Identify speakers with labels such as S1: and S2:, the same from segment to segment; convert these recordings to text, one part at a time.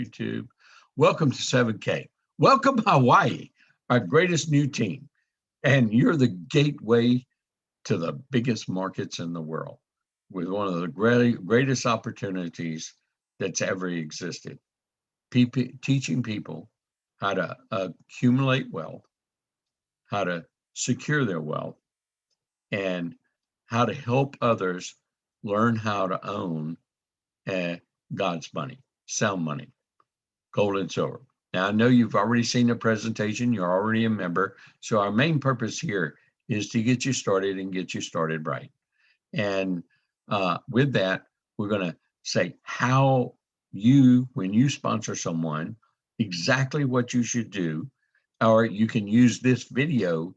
S1: YouTube. Welcome to 7K. Welcome Hawaii, our greatest new team. And you're the gateway to the biggest markets in the world with one of the greatest opportunities that's ever existed. Teaching people how to accumulate wealth, how to secure their wealth, and how to help others learn how to own God's money, sound money, gold and silver. Now, I know you've already seen the presentation. You're already a member. So our main purpose here is to get you started and get you started right. And with that, we're going to say how you, when you sponsor someone, exactly what you should do, or you can use this video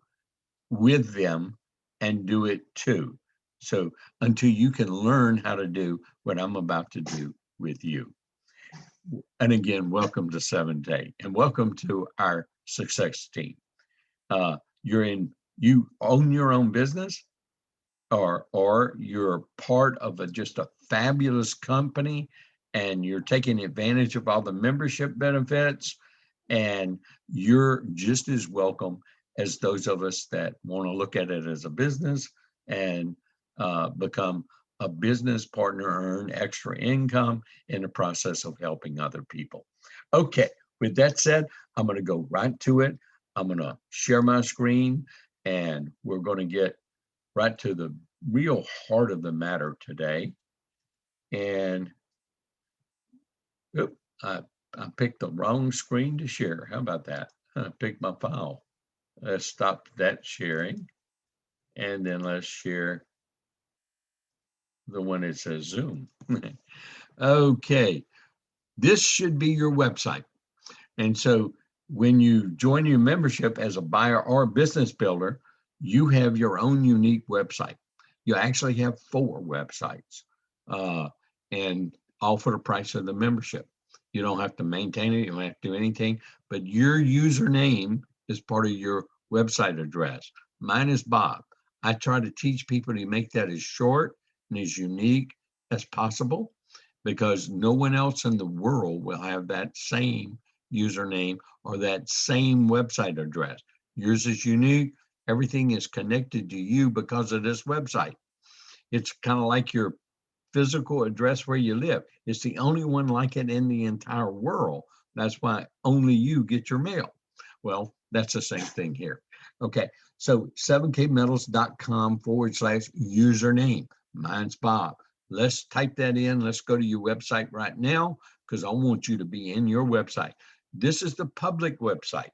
S1: with them and do it too. So until you can learn how to do what I'm about to do with you. And again, welcome to 7K and welcome to our success team. You own your own business, or you're part of just a fabulous company and you're taking advantage of all the membership benefits, and you're just as welcome as those of us that want to look at it as a business and become a business partner, earn extra income in the process of helping other people. Okay, with that said, I'm going to go right to it. I'm going to share my screen and we're going to get right to the real heart of the matter today. And I picked the wrong screen to share. How about that? I picked my file. Let's stop that sharing. And then let's share the one that says Zoom. Okay, this should be your website. And so when you join your membership as a buyer or business builder, you have your own unique website. You actually have 4 websites, and all for the price of the membership. You don't have to maintain it, you don't have to do anything, but your username is part of your website address. Mine is Bob. I try to teach people to make that as short and as unique as possible, because no one else in the world will have that same username or that same website address. Yours is unique. Everything is connected to you because of this website. It's kind of like your physical address where you live. It's the only one like it in the entire world. That's why only you get your mail. Well, that's the same thing here. Okay, so 7kmetals.com/username. Mine's Bob. Let's type that in. Let's go to your website right now because I want you to be in your website. This is the public website.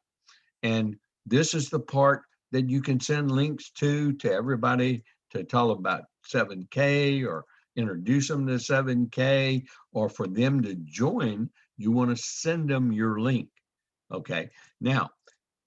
S1: And this is the part that you can send links to everybody to tell about 7K or introduce them to 7K, or for them to join, you want to send them your link. Okay. Now,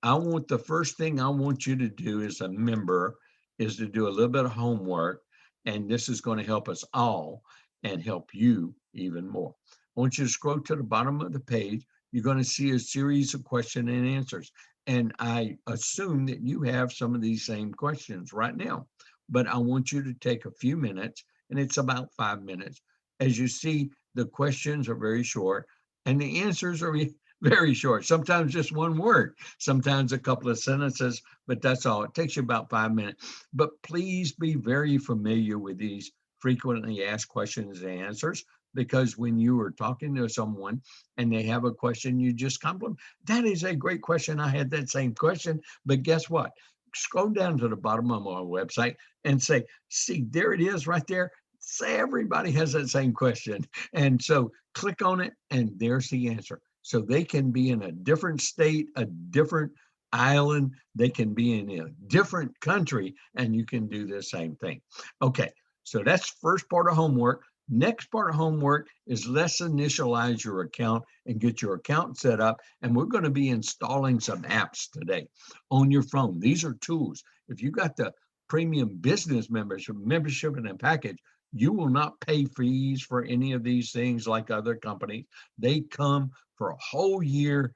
S1: the first thing I want you to do as a member is to do a little bit of homework, and this is going to help us all and help you even more. I want you to scroll to the bottom of the page. You're going to see a series of question and answers. And I assume that you have some of these same questions right now, but I want you to take a few minutes, and it's about 5 minutes. As you see, the questions are very short and the answers are very short. Sometimes just one word, sometimes a couple of sentences, but that's all. It takes you about 5 minutes. But please be very familiar with these frequently asked questions and answers, because when you are talking to someone and they have a question, you just compliment. That is a great question. I had that same question, but guess what? Scroll down to the bottom of our website and say, see, there it is right there. Say everybody has that same question. And so click on it and there's the answer. So they can be in a different state, a different island, they can be in a different country, and you can do the same thing. Okay, so that's first part of homework. Next part of homework is let's initialize your account and get your account set up. And we're going to be installing some apps today on your phone. These are tools. If you got the premium business membership in a package, you will not pay fees for any of these things like other companies. They come for a whole year,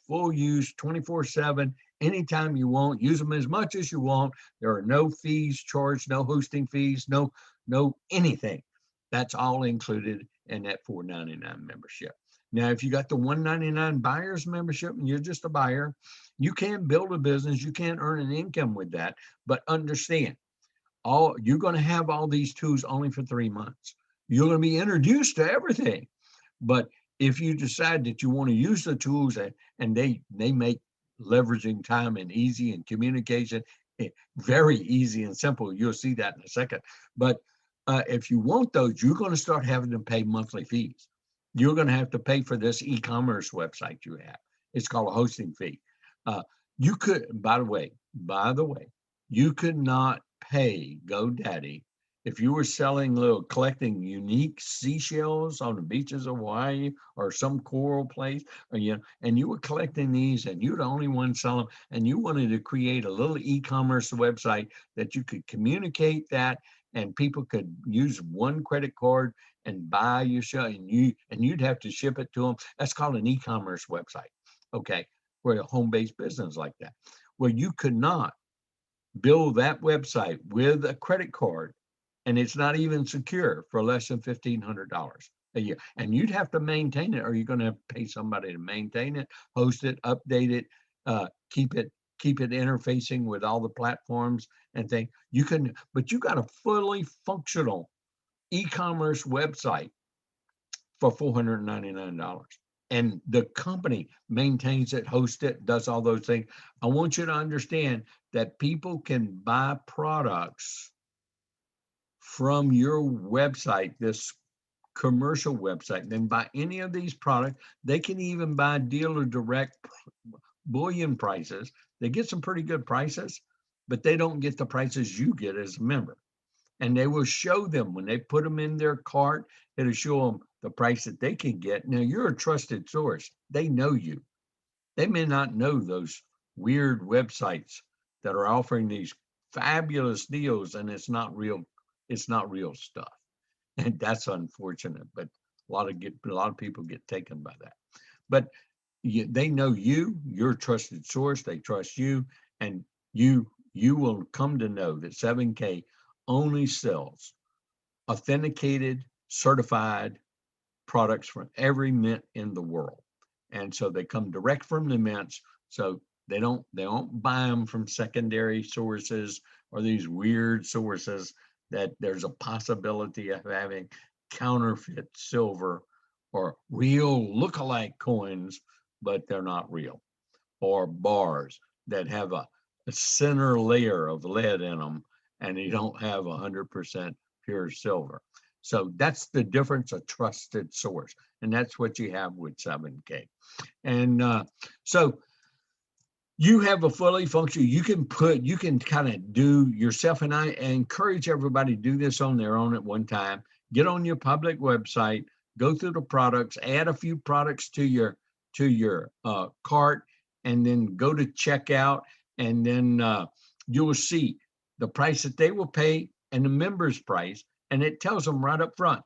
S1: full use, 24/7, anytime you want. Use them as much as you want. There are no fees charged, no hosting fees, no anything. That's all included in that $4.99 membership. Now, if you got the $199 buyer's membership and you're just a buyer, you can build a business, you can earn an income with that, but understand, you're going to have all these tools only for 3 months. You're going to be introduced to everything. But if you decide that you want to use the tools and they make leveraging time and easy and communication very easy and simple, you'll see that in a second. But if you want those, you're going to start having to pay monthly fees. You're going to have to pay for this e-commerce website you have. It's called a hosting fee. You could, by the way, you could not pay GoDaddy if you were collecting unique seashells on the beaches of Hawaii or some coral place, or, and you were collecting these and you're the only one selling, and you wanted to create a little e-commerce website that you could communicate that, and people could use one credit card and buy your show, and you'd have to ship it to them. That's called an e-commerce website. Okay, for a home-based business like that. Well, you could not build that website with a credit card, and it's not even secure, for less than $1,500 a year. And you'd have to maintain it, or you're going to have to pay somebody to maintain it, host it, update it, keep it interfacing with all the platforms and things. But you got a fully functional e-commerce website for $499. And the company maintains it, hosts it, does all those things. I want you to understand that people can buy products from your website, this commercial website, then buy any of these products. They can even buy dealer direct bullion prices. They get some pretty good prices, but they don't get the prices you get as a member. And they will show them when they put them in their cart, it'll show them the price that they can get. Now, you're a trusted source. They know you. They may not know those weird websites that are offering these fabulous deals, and it's not real stuff. And that's unfortunate, but a lot of people get taken by that. But they know you're a trusted source. They trust you, and you will come to know that 7K only sells authenticated, certified products from every mint in the world. And so they come direct from the mints. So they don't buy them from secondary sources or these weird sources that there's a possibility of having counterfeit silver or real look-alike coins, but they're not real, or bars that have a center layer of lead in them, and you don't have 100% pure silver. So that's the difference, a trusted source. And that's what you have with 7K. And so you have a fully functional, you can kind of do yourself, and I encourage everybody to do this on their own at one time. Get on your public website, go through the products, add a few products to your cart, and then go to checkout, and then you will see the price that they will pay and the member's price, and it tells them right up front.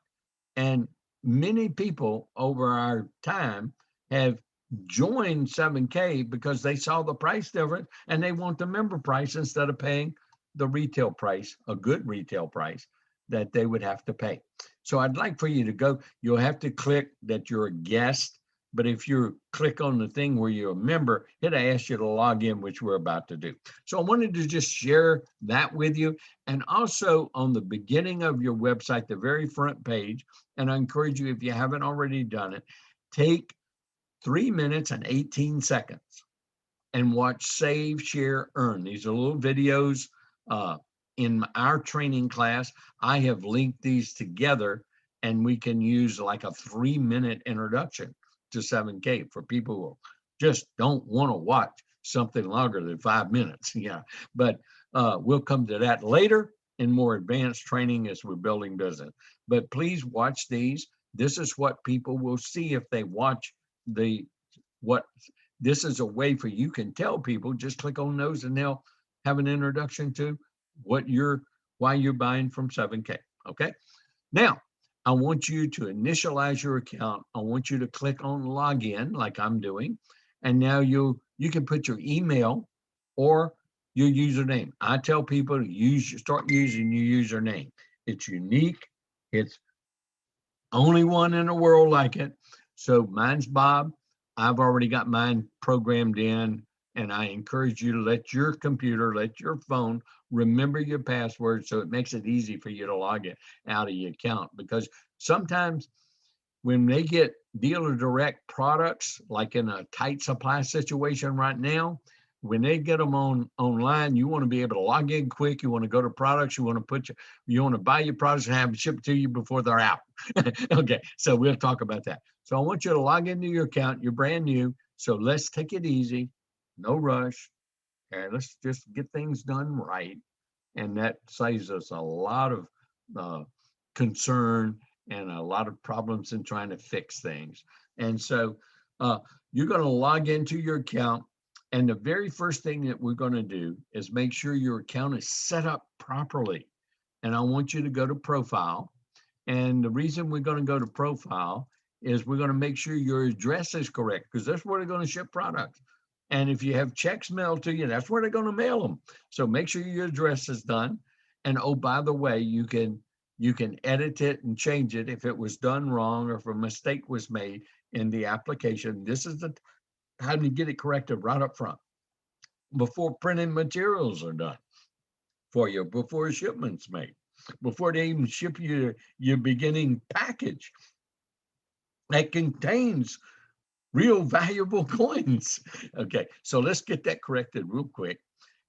S1: And many people over our time have joined 7K because they saw the price difference and they want the member price instead of paying the retail price, a good retail price that they would have to pay. So I'd like for you to go, you'll have to click that you're a guest, but if you click on the thing where you're a member, it'll ask you to log in, which we're about to do. So I wanted to just share that with you. And also on the beginning of your website, the very front page, and I encourage you, if you haven't already done it, take 3 minutes and 18 seconds and watch Save, Share, Earn. These are little videos in our training class. I have linked these together, and we can use like a 3-minute introduction to 7K for people who just don't want to watch something longer than 5 minutes. Yeah, but we'll come to that later in more advanced training as we're building business. But please watch these. This is what people will see if they watch this is a way for you can tell people, just click on those and they'll have an introduction to why you're buying from 7K. Okay. Now, I want you to initialize your account. I want you to click on login like I'm doing. And now you can put your email or your username. I tell people to start using your username. It's unique. It's only one in the world like it. So mine's Bob. I've already got mine programmed in, and I encourage you to let your computer, let your phone remember your password so it makes it easy for you to log it out of your account. Because sometimes when they get dealer direct products, like in a tight supply situation right now, when they get them online, you want to be able to log in quick. You want to go to products. You want to buy your products and have them shipped to you before they're out. Okay, so we'll talk about that. So I want you to log into your account. You're brand new, so let's take it easy, no rush, and let's just get things done right. And that saves us a lot of uh, concern and a lot of problems in trying to fix things. And so uh, you're going to log into your account. And the very first thing that we're going to do is make sure your account is set up properly. And I want you to go to profile. And the reason we're going to go to profile is we're going to make sure your address is correct, because that's where they're going to ship products. And if you have checks mailed to you, that's where they're going to mail them. So make sure your address is done. And oh, by the way, you can edit it and change it if it was done wrong or if a mistake was made in the application. This is the time to get it corrected right up front before printing materials are done for you, before a shipment's made, before they even ship you your beginning package that contains real valuable coins. Okay, so let's get that corrected real quick.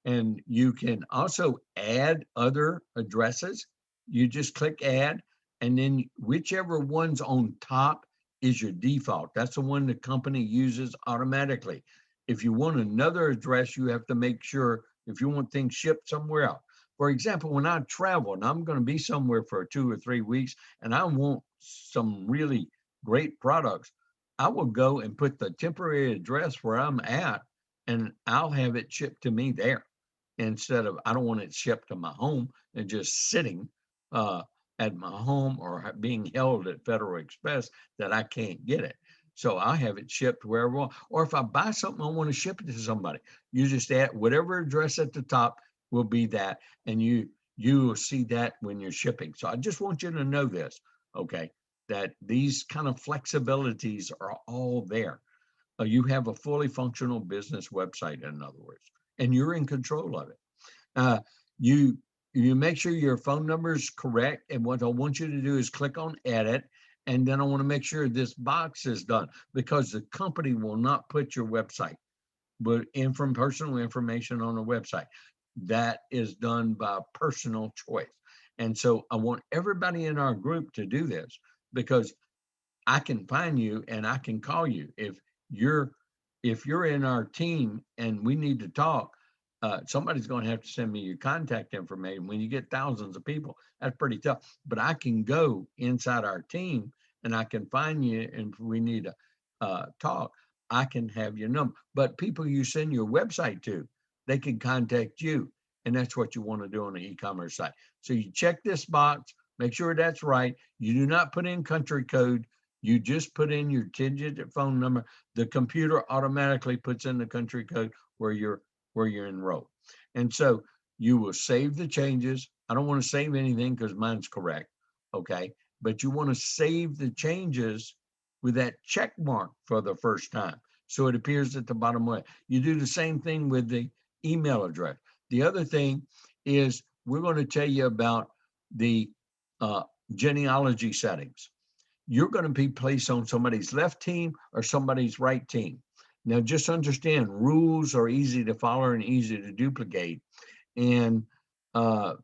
S1: And you can also add other addresses. You just click add, and then whichever one's on top is your default. That's the one the company uses automatically. If you want another address, you have to make sure if you want things shipped somewhere else. For example, when I travel and I'm going to be somewhere for 2 or 3 weeks and I want some really great products, I will go and put the temporary address where I'm at and I'll have it shipped to me there instead of, I don't want it shipped to my home and just sitting uh, at my home or being held at Federal Express that I can't get it. So I have it shipped wherever I want. Or if I buy something, I want to ship it to somebody. You just add whatever address at the top will be that, and you will see that when you're shipping. So I just want you to know this, okay, that these kind of flexibilities are all there. You have a fully functional business website, in other words, and you're in control of it. Uh, you you make sure your phone number is correct, and what I want you to do is click on edit, and then I want to make sure this box is done, because the company will not put your website, but from personal information on a website. That is done by personal choice. And so I want everybody in our group to do this, because I can find you and I can call you you're if you're in our team and we need to talk. Somebody's going to have to send me your contact information. When you get thousands of people, that's pretty tough. But I can go inside our team and I can find you, and if we need to talk, I can have your number. But people you send your website to, they can contact you, and that's what you want to do on the e-commerce site. So you check this box, make sure that's right. You do not put in country code. You just put in your 10-digit phone number. The computer automatically puts in the country code where you're enrolled. And so you will save the changes. I don't want to save anything because mine's correct. Okay. But you want to save the changes with that check mark for the first time, so it appears at the bottom left. You do the same thing with the email address. The other thing is we're going to tell you about the uh, genealogy settings. You're going to be placed on somebody's left team or somebody's right team. Now, just understand rules are easy to follow and easy to duplicate. And uh,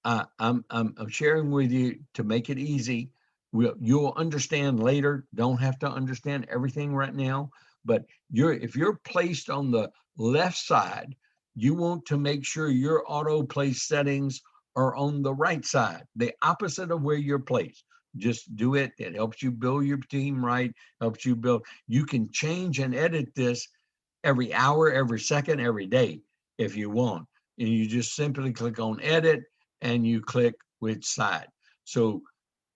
S1: I'm sharing with you to make it easy. You'll understand later. Don't have to understand everything right now. But if you're placed on the left side, you want to make sure your auto place settings are on the right side, the opposite of where you're placed. Just do it. It helps you build your team right, helps you build. You can change and edit this every hour, every second, every day if you want. And you just simply click on edit and you click which side. So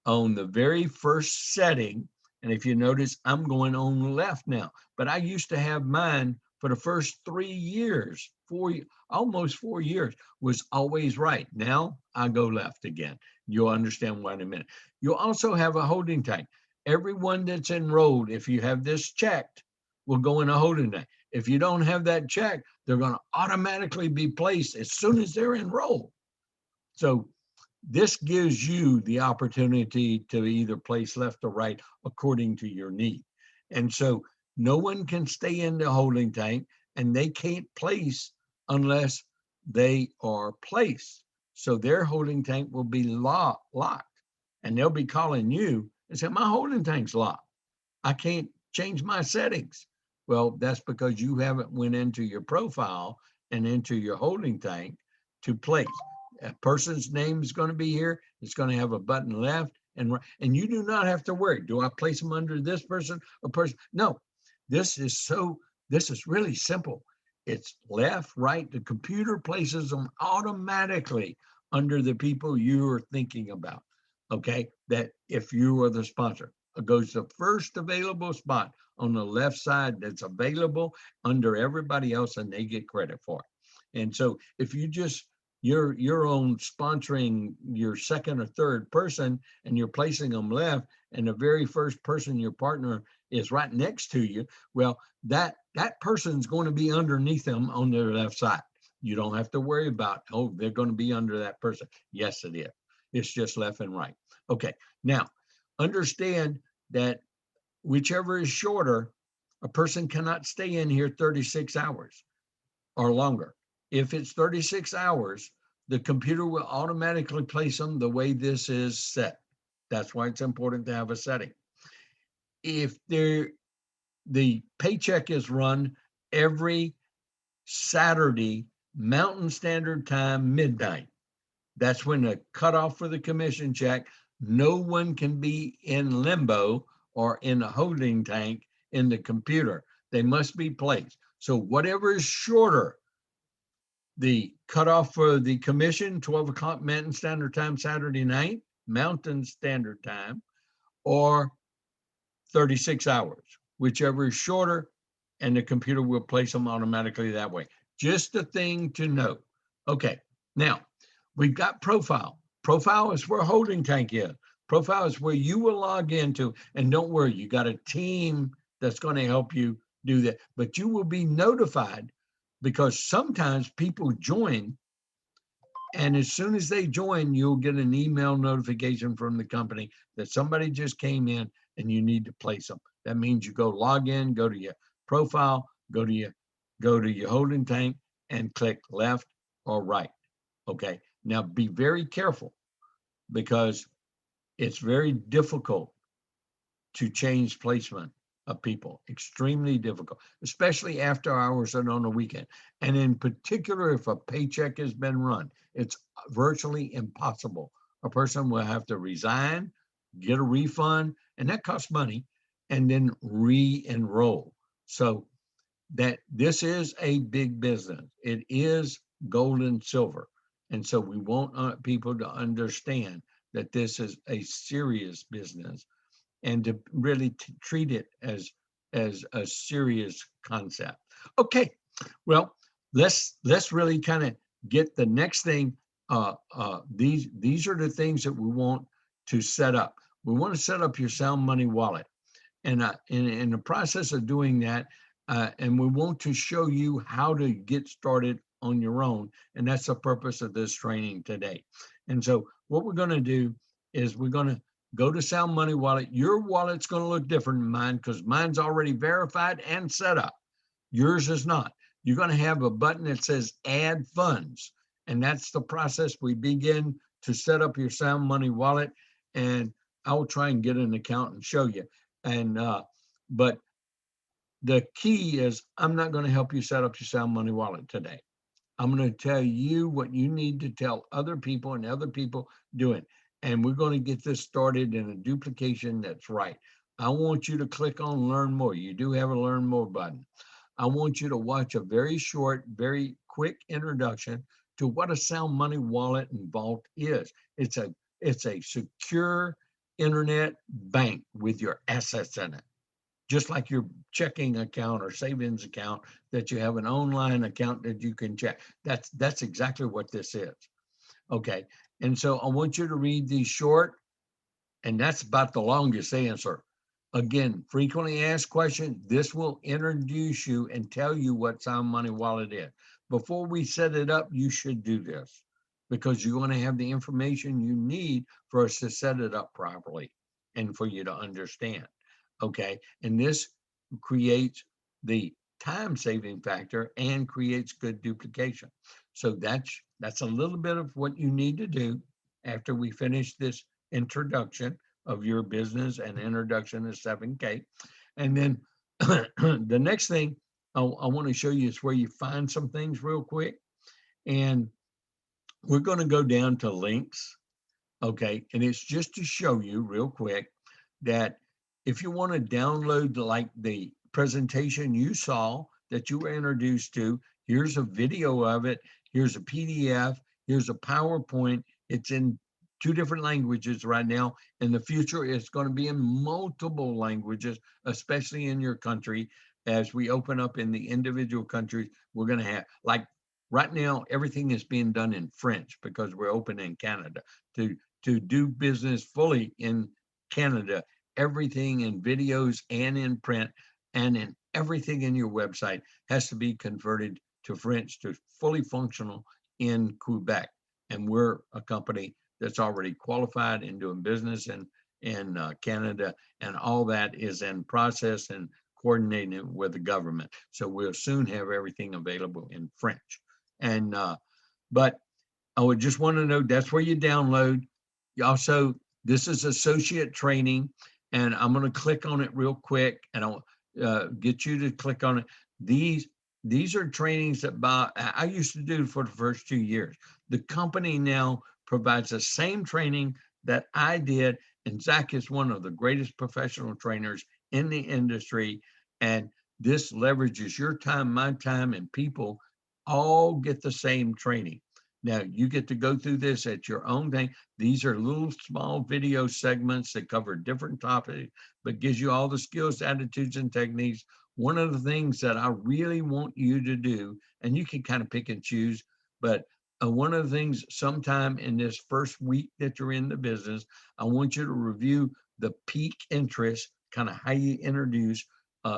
S1: on the very first setting, and if you notice, I'm going on left now, but I used to have mine for the first 3 years, almost 4 years, was always right. Now I go left again. You'll understand why in a minute. You'll also have a holding tank. Everyone that's enrolled, if you have this checked, will go in a holding tank. If you don't have that check, they're going to automatically be placed as soon as they're enrolled. So this gives you the opportunity to either place left or right according to your need. And so no one can stay in the holding tank, and they can't place unless they are placed. So their holding tank will be locked, and they'll be calling you and say, my holding tank's locked. I can't change my settings. Well, that's because you haven't went into your profile and into your holding tank to place. A person's name is going to be here. It's going to have a button left and right. And you do not have to worry. Do I place them under this person or person? No, this is really simple. It's left, right. The computer places them automatically under the people you are thinking about. Okay, that if you are the sponsor, it goes to first available spot on the left side that's available under everybody else, and they get credit for it. And so if you just your own sponsoring your second or third person and you're placing them left, and the very first person, your partner, is right next to you, well, that person's going to be underneath them on their left side. You don't have to worry about, oh, they're going to be under that person. Yes, it is. It's just left and right. Okay, now understand that whichever is shorter, a person cannot stay in here 36 hours or longer. If it's 36 hours, the computer will automatically place them the way this is set. That's why it's important to have a setting. If the paycheck is run every Saturday, Mountain Standard Time, midnight. That's when the cutoff for the commission check. No one can be in limbo or in a holding tank in the computer. They must be placed. So whatever is shorter, the cutoff for the commission, 12 o'clock Mountain Standard Time, Saturday night, Mountain Standard Time, or 36 hours, whichever is shorter, and the computer will place them automatically that way. Just a thing to note. Okay, now we've got profile. Profile is where holding tank is. Profile is where you will log into, and don't worry, you got a team that's going to help you do that, but you will be notified because sometimes people join, and as soon as they join, you'll get an email notification from the company that somebody just came in and you need to place them. That means you go log in, go to your profile, go to your holding tank, and click left or right. Okay. Now be very careful because it's very difficult to change placement of people, extremely difficult, especially after hours and on the weekend. And in particular, if a paycheck has been run, it's virtually impossible. A person will have to resign, get a refund, and that costs money, and then re-enroll. So that this is a big business. It is gold and silver. And so we want people to understand that this is a serious business and to really treat it as a serious concept. Okay, well, let's really kind of get the next thing. These are the things that we want to set up. We want to set up your Sound Money wallet, and in the process of doing that, and we want to show you how to get started on your own, and that's the purpose of this training today. And so what we're going to do is we're going to go to Sound Money Wallet. Your wallet's going to look different than mine because mine's already verified and set up. Yours is not. You're going to have a button that says Add Funds, and that's the process we begin to set up your Sound Money Wallet. And I will try and get an account and show you. And but the key is I'm not going to help you set up your Sound Money Wallet today. I'm going to tell you what you need to tell other people and other people doing. And we're going to get this started in a duplication that's right. I want you to click on Learn More. You do have a Learn More button. I want you to watch a very short, very quick introduction to what a Sound Money Wallet and Vault is. It's a secure internet bank with your assets in it. Just like your checking account or savings account, that you have an online account that you can check. That's exactly what this is. Okay, and so I want you to read these short, and that's about the longest answer. Again, frequently asked questions. This will introduce you and tell you what Sound Money Wallet is. Before we set it up, you should do this because you're going to have the information you need for us to set it up properly and for you to understand. Okay. And this creates the time saving factor and creates good duplication. So that's a little bit of what you need to do after we finish this introduction of your business and introduction to 7K. And then the next thing I want to show you is where you find some things real quick. And we're going to go down to links. Okay. And it's just to show you real quick that if you want to download like the presentation you saw that you were introduced to, here's a video of it. Here's a PDF. Here's a PowerPoint. It's in 2 different languages right now. In the future, it's going to be in multiple languages, especially in your country. As we open up in the individual countries, we're going to have, like right now, everything is being done in French because we're open in Canada. To do business fully in Canada, everything in videos and in print and in everything in your website has to be converted to French to fully functional in Quebec. And we're a company that's already qualified in doing business in Canada, and all that is in process and coordinating with the government. So we'll soon have everything available in French. And but I would just want to know that's where you download. Also, this is associate training, and I'm going to click on it real quick, and I'll get you to click on it. These are trainings that I used to do for the first 2 years. The company now provides the same training that I did, and Zach is one of the greatest professional trainers in the industry, and this leverages your time, my time, and people all get the same training. Now, you get to go through this at your own thing. These are little small video segments that cover different topics, but gives you all the skills, attitudes, and techniques. One of the things that I really want you to do, and you can kind of pick and choose, but one of the things sometime in this first week that you're in the business, I want you to review the peak interest, kind of how you introduce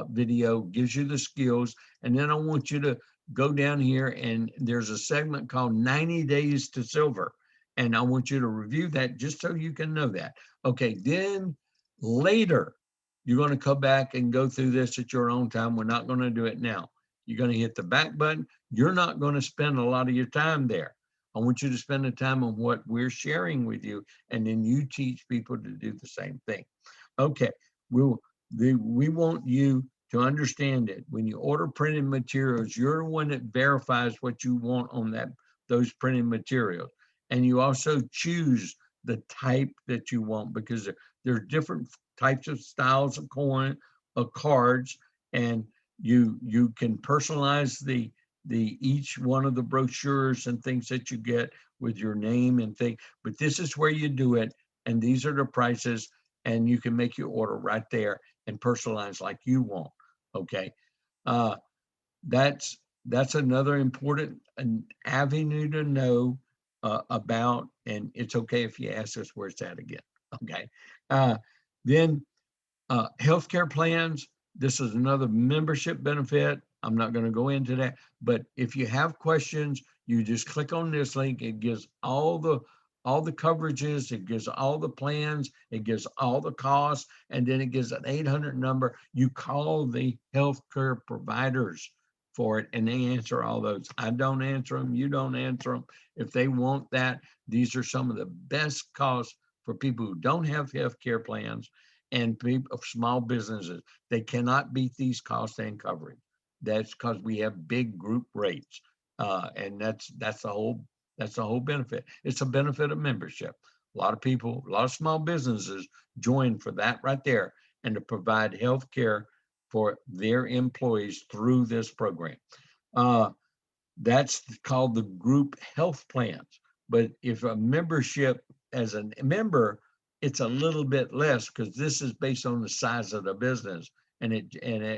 S1: video, gives you the skills. And then I want you to go down here and there's a segment called 90 Days to Silver. And I want you to review that just so you can know that. Okay, then later, you're going to come back and go through this at your own time. We're not going to do it now. You're going to hit the back button. You're not going to spend a lot of your time there. I want you to spend the time on what we're sharing with you, and then you teach people to do the same thing. Okay, we want you to understand it. When you order printed materials, you're the one that verifies what you want on those printed materials. And you also choose the type that you want, because there are different types of styles of coin, of cards, and you can personalize the each one of the brochures and things that you get with your name and thing. But this is where you do it, and these are the prices, and you can make your order right there and personalize like you want. Okay, that's another important avenue to know about, and it's okay if you ask us where it's at again. Okay, then healthcare plans. This is another membership benefit. I'm not going to go into that, but if you have questions, you just click on this link. It gives all the coverages, it gives all the plans, it gives all the costs, and then it gives an 800 number. You call the healthcare providers for it, and they answer all those. I don't answer them, you don't answer them. If they want that, these are some of the best costs for people who don't have healthcare plans and people of small businesses. They cannot beat these costs and coverage. That's because we have big group rates, and that's the whole benefit. It's a benefit of membership. A lot of people, a lot of small businesses join for that right there, and to provide health care for their employees through this program. That's called the group health plans. But if a membership as a member, it's a little bit less because this is based on the size of the business, and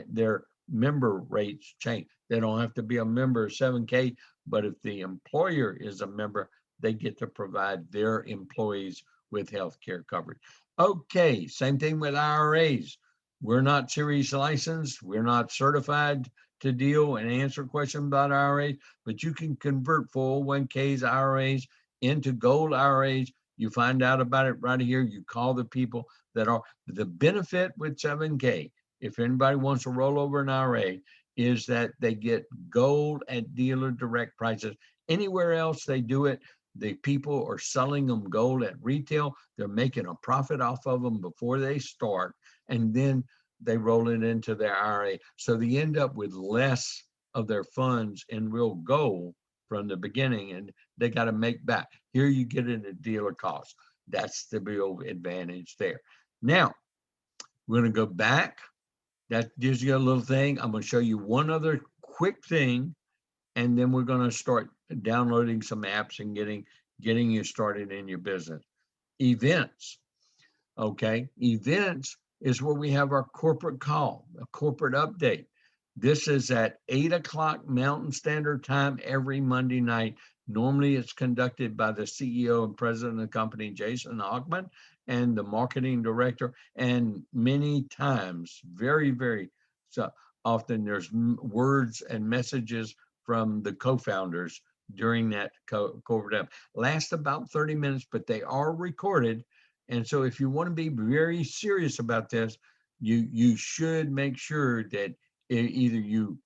S1: their member rates change. They don't have to be a member of 7K, but if the employer is a member, they get to provide their employees with health care coverage. Okay, same thing with IRAs. We're not series licensed. We're not certified to deal and answer questions about IRAs, but you can convert 401ks, IRAs into gold IRAs. You find out about it right here. You call the people that are the benefit with 7K. If anybody wants to roll over an IRA, is that they get gold at dealer direct prices. Anywhere else they do it, the people are selling them gold at retail. They're making a profit off of them before they start, and then they roll it into their IRA. So they end up with less of their funds in real gold from the beginning, and they got to make back. Here you get it at dealer cost. That's the real advantage there. Now, we're going to go back. That gives you a little thing. I'm going to show you one other quick thing, and then we're going to start downloading some apps and getting you started in your business. Events. Okay, events is where we have our corporate call, a corporate update. This is at 8 o'clock Mountain Standard Time every Monday night. Normally it's conducted by the CEO and president of the company, Jason Hockman, and the marketing director. And many times, very, very so often, there's words and messages from the co-founders during that corporate up. Last about 30 minutes, but they are recorded. And so if you want to be very serious about this, you should make sure that either you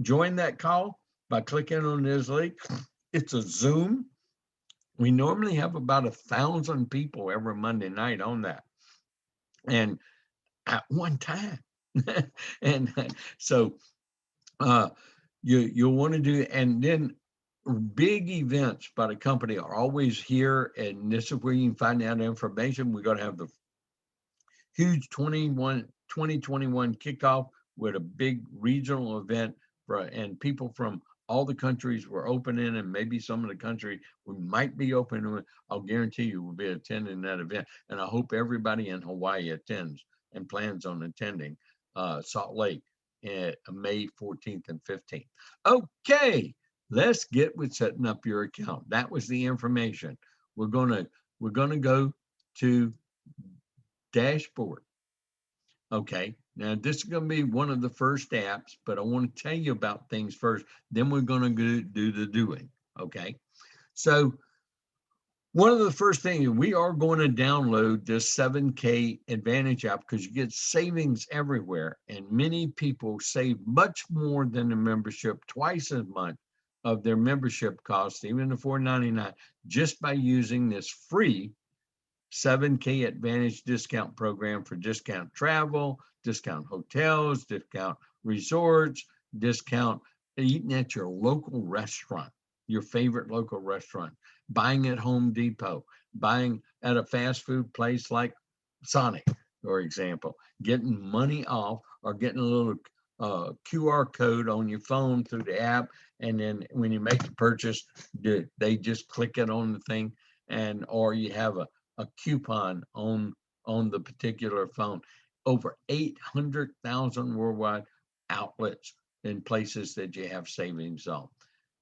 S1: join that call by clicking on this link. It's a Zoom. We normally have about 1,000 people every Monday night on that, and at one time. And so you'll want to do, and then big events by the company are always here, and this is where you can find out information. We're going to have the huge 2021 kickoff with a big regional event and people from all the countries we're opening, and maybe some of the country we might be opening. I'll guarantee you will be attending that event, and I hope everybody in Hawaii attends and plans on attending Salt Lake at May 14th and 15th. Okay, let's get with setting up your account. That was the information. We're gonna go to dashboard. Okay, now this is going to be one of the first apps, but I want to tell you about things first. Then we're going to do the doing. Okay, so one of the first things, we are going to download this 7K Advantage app because you get savings everywhere, and many people save much more than the membership, twice as much of their membership costs, even the $4.99, just by using this free 7K Advantage discount program for discount travel, discount hotels, discount resorts, discount eating at your local restaurant, your favorite local restaurant, buying at Home Depot, buying at a fast food place like Sonic, for example, getting money off, or getting a little QR code on your phone through the app. And then when you make the purchase, they just click it on the thing, and or you have a coupon on the particular phone. Over 800,000 worldwide outlets in places that you have savings on.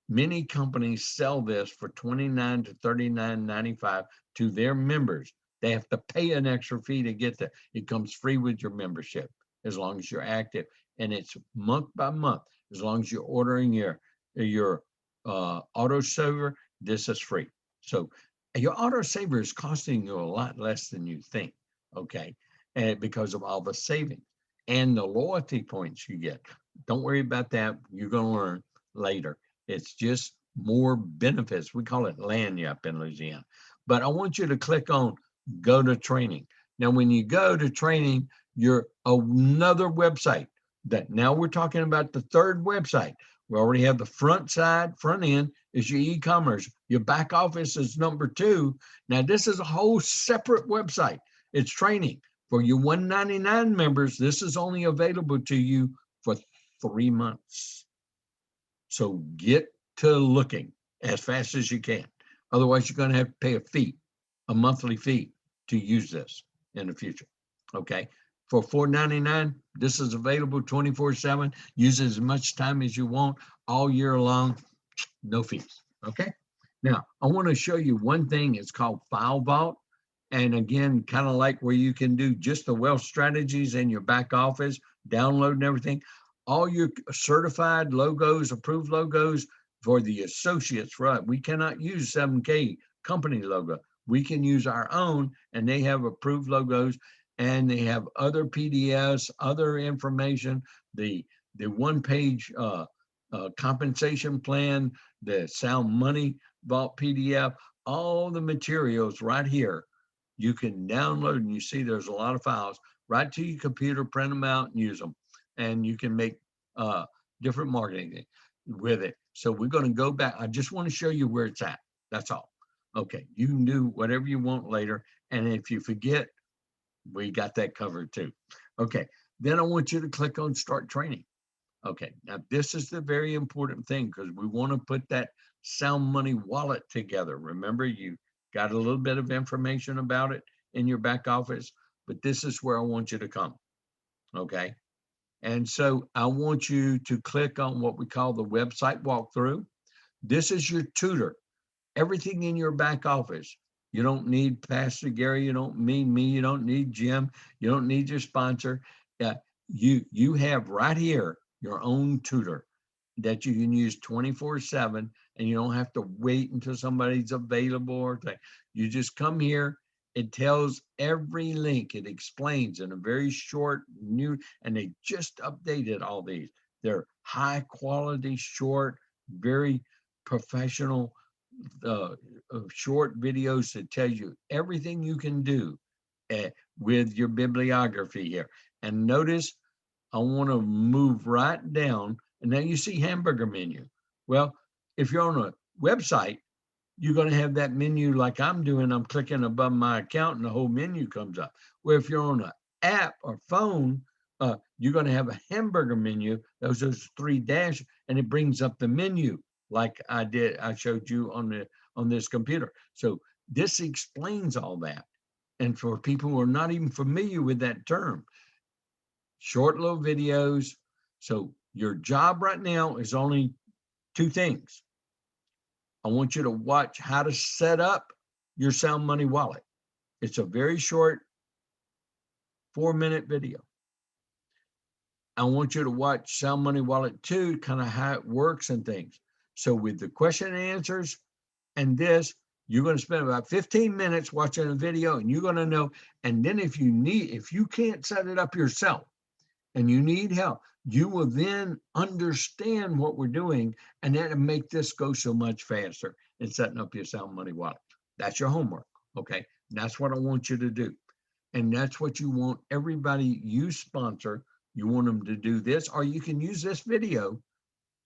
S1: Many companies sell this for $29 to $39.95 to their members. They have to pay an extra fee to get that. It comes free with your membership as long as you're active, and it's month by month. As long as you're ordering your auto saver, this is free. So your auto saver is costing you a lot less than you think, okay? And because of all the savings and the loyalty points you get. Don't worry about that. You're going to learn later. It's just more benefits. We call it lagniappe in Louisiana. But I want you to click on go to training. Now, when you go to training, you're another website that now we're talking about the third website. We already have the front end is your e-commerce. Your back office is number 2. Now, this is a whole separate website. It's training. For your $199 members, this is only available to you for 3 months. So get to looking as fast as you can. Otherwise, you're going to have to pay a monthly fee to use this in the future. Okay. For $4.99, this is available 24/7. Use as much time as you want all year long. No fees. Okay. Now, I want to show you one thing. It's called File Vault. And again, kind of like where you can do just the wealth strategies in your back office, download and everything, all your certified logos, approved logos for the associates, right? We cannot use 7K company logo. We can use our own, and they have approved logos, and they have other PDFs, other information, the one-page compensation plan, the Sound Money Vault PDF, all the materials right here. You can download, and you see there's a lot of files right to your computer, print them out and use them. And you can make different marketing with it. So we're going to go back. I just want to show you where it's at. That's all. Okay, you can do whatever you want later. And if you forget, we got that covered too. Okay, then I want you to click on Start Training. Okay, now this is the very important thing, because we want to put that Sound Money wallet together. Remember, you got a little bit of information about it in your back office, but this is where I want you to come. Okay, and so I want you to click on what we call the website walkthrough. This is your tutor. Everything in your back office. You don't need Pastor Gary. You don't need me. You don't need Jim. You don't need your sponsor. You have right here your own tutor that you can use 24/7, and you don't have to wait until somebody's available or thing. You just come here. It tells every link. It explains in a very short new, and they just updated all these. They're high quality, short, very professional, short videos that tell you everything you can do with your bibliography here. And notice, I want to move right down, and now you see hamburger menu. Well, if you're on a website, you're going to have that menu like I'm doing. I'm clicking above my account and the whole menu comes up. Where if you're on an app or phone, you're going to have a hamburger menu. Those are 3 dashes, and it brings up the menu like I showed you on this computer. So this explains all that. And for people who are not even familiar with that term, short little videos. So your job right now is only 2 things. I want you to watch how to set up your Sound Money wallet. It's a very short 4-minute video. I want you to watch Sound Money Wallet 2, kind of how it works and things. So with the question and answers and this, you're going to spend about 15 minutes watching a video, and you're going to know. And then if you can't set it up yourself and you need help, you will then understand what we're doing, and that'll make this go so much faster in setting up your Sound Money wallet. That's your homework, okay? That's what I want you to do. And that's what you want everybody you sponsor. You want them to do this, or you can use this video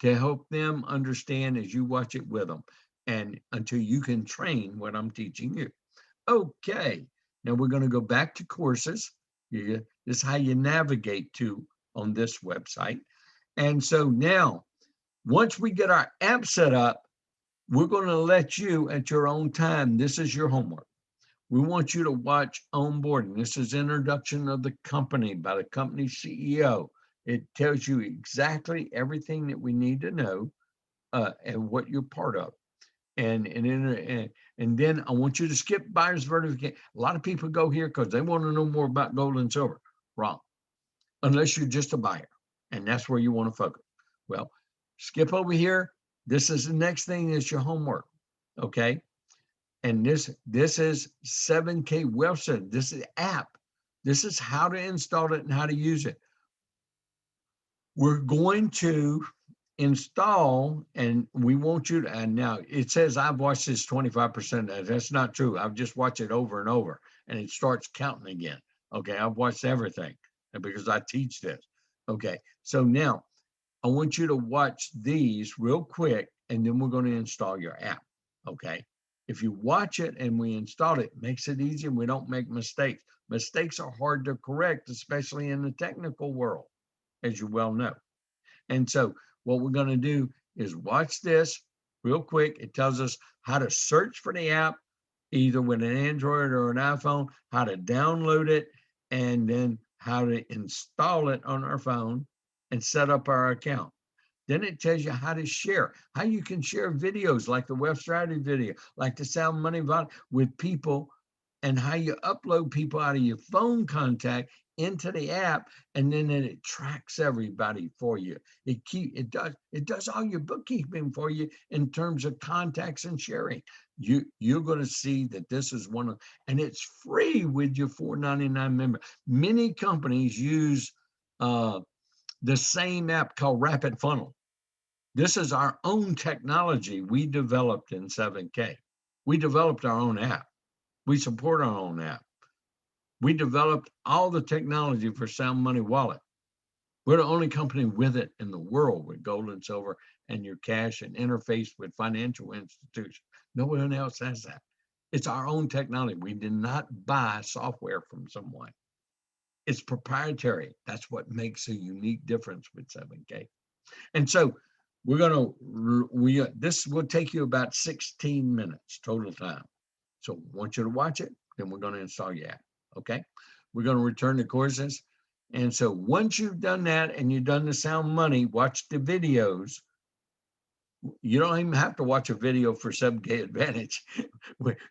S1: to help them understand as you watch it with them, and until you can train what I'm teaching you. Okay, now we're going to go back to courses. This is how you navigate to on this website. And so now, once we get our app set up, we're going to let you at your own time. This is your homework. We want you to watch onboarding. This is introduction of the company by the company CEO. It tells you exactly everything that we need to know and what you're part of. And then I want you to skip buyer's verification. A lot of people go here because they want to know more about gold and silver. Wrong. Unless you're just a buyer, and that's where you want to focus. Well, skip over here. This is the next thing is your homework, okay? And this is 7K Wealth Center. This is the app. This is how to install it and how to use it. We're going to install, and we want you to, and now it says I've watched this 25%. That's not true. I've just watched it over and over, and it starts counting again. Okay, I've watched everything because I teach this. Okay, so now I want you to watch these real quick, and then we're going to install your app. Okay, if you watch it and we install it, it makes it easy and we don't make mistakes. Mistakes are hard to correct, especially in the technical world, as you well know. And so what we're going to do is watch this real quick. It tells us how to search for the app, either with an Android or an iPhone, how to download it, and then how to install it on our phone and set up our account. Then it tells you how to share, how you can share videos like the Wealth Strategy video, like the Sound Money with people and how you upload people out of your phone contact into the app, and then it tracks everybody for you. It does all your bookkeeping for you in terms of contacts and sharing. You're going to see that this is one of, and it's free with your $4.99 member. Many companies use the same app called Rapid Funnel. This is our own technology we developed in 7K. We developed our own app. We support our own app. We developed all the technology for Sound Money Wallet. We're the only company with it in the world with gold and silver and your cash and interface with financial institutions. No one else has that. It's our own technology. We did not buy software from someone. It's proprietary. That's what makes a unique difference with 7K. And so this will take you about 16 minutes total time. So I want you to watch it, then we're going to install your app. Okay. We're going to return to courses. And so once you've done that and you've done the Sound Money, watch the videos. You don't even have to watch a video for 7K Advantage.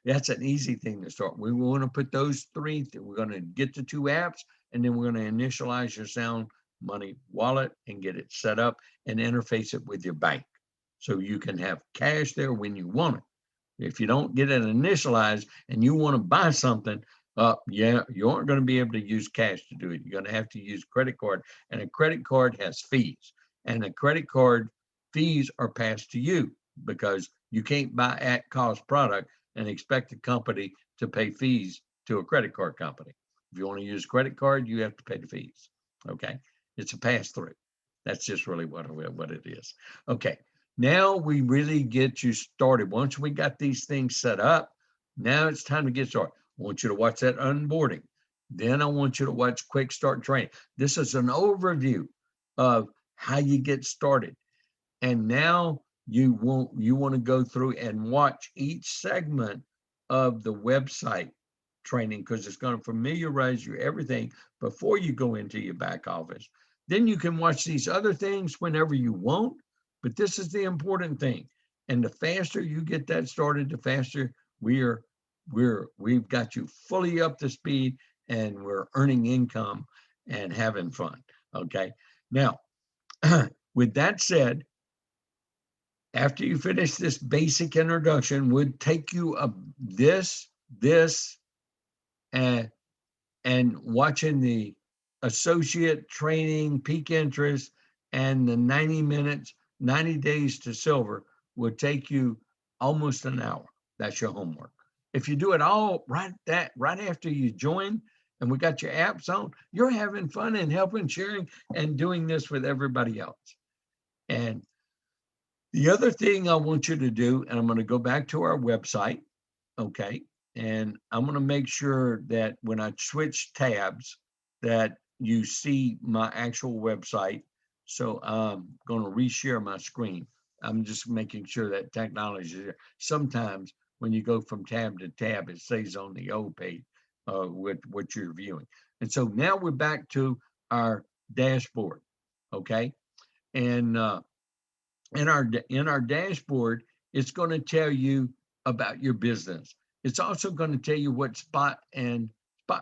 S1: That's an easy thing to start. We want to put those three. We're going to get the 2 apps, and then we're going to initialize your Sound Money Wallet and get it set up and interface it with your bank so you can have cash there when you want it. If you don't get it initialized and you want to buy something, you aren't going to be able to use cash to do it. You're going to have to use credit card, and a credit card has fees, and the credit card fees are passed to you because you can't buy at cost product and expect a company to pay fees to a credit card company. If you want to use a credit card, you have to pay the fees. Okay, it's a pass through. That's just really what it is. Okay. Now we really get you started. Once we got these things set up, now it's time to get started. I want you to watch that onboarding. Then I want you to watch Quick Start Training. This is an overview of how you get started. And now you want to go through and watch each segment of the website training, because it's going to familiarize you everything before you go into your back office. Then you can watch these other things whenever you want. But this is the important thing. And the faster you get that started, the faster we've got you fully up to speed, and we're earning income and having fun. Okay. Now, with that said, after you finish this basic introduction, would take you this, and watching the associate training, peak interest, and the 90 minutes, 90 days to silver would take you almost an hour. That's your homework. If you do it all right after you join and we got your apps on, you're having fun and helping, sharing, and doing this with everybody else. And the other thing I want you to do, and I'm going to go back to our website, okay, and I'm going to make sure that when I switch tabs that you see my actual website. So I'm going to reshare my screen. I'm just making sure that technology is there. Sometimes when you go from tab to tab, it stays on the old page with what you're viewing. And so now we're back to our dashboard, okay? And in our dashboard, it's going to tell you about your business. It's also going to tell you what spot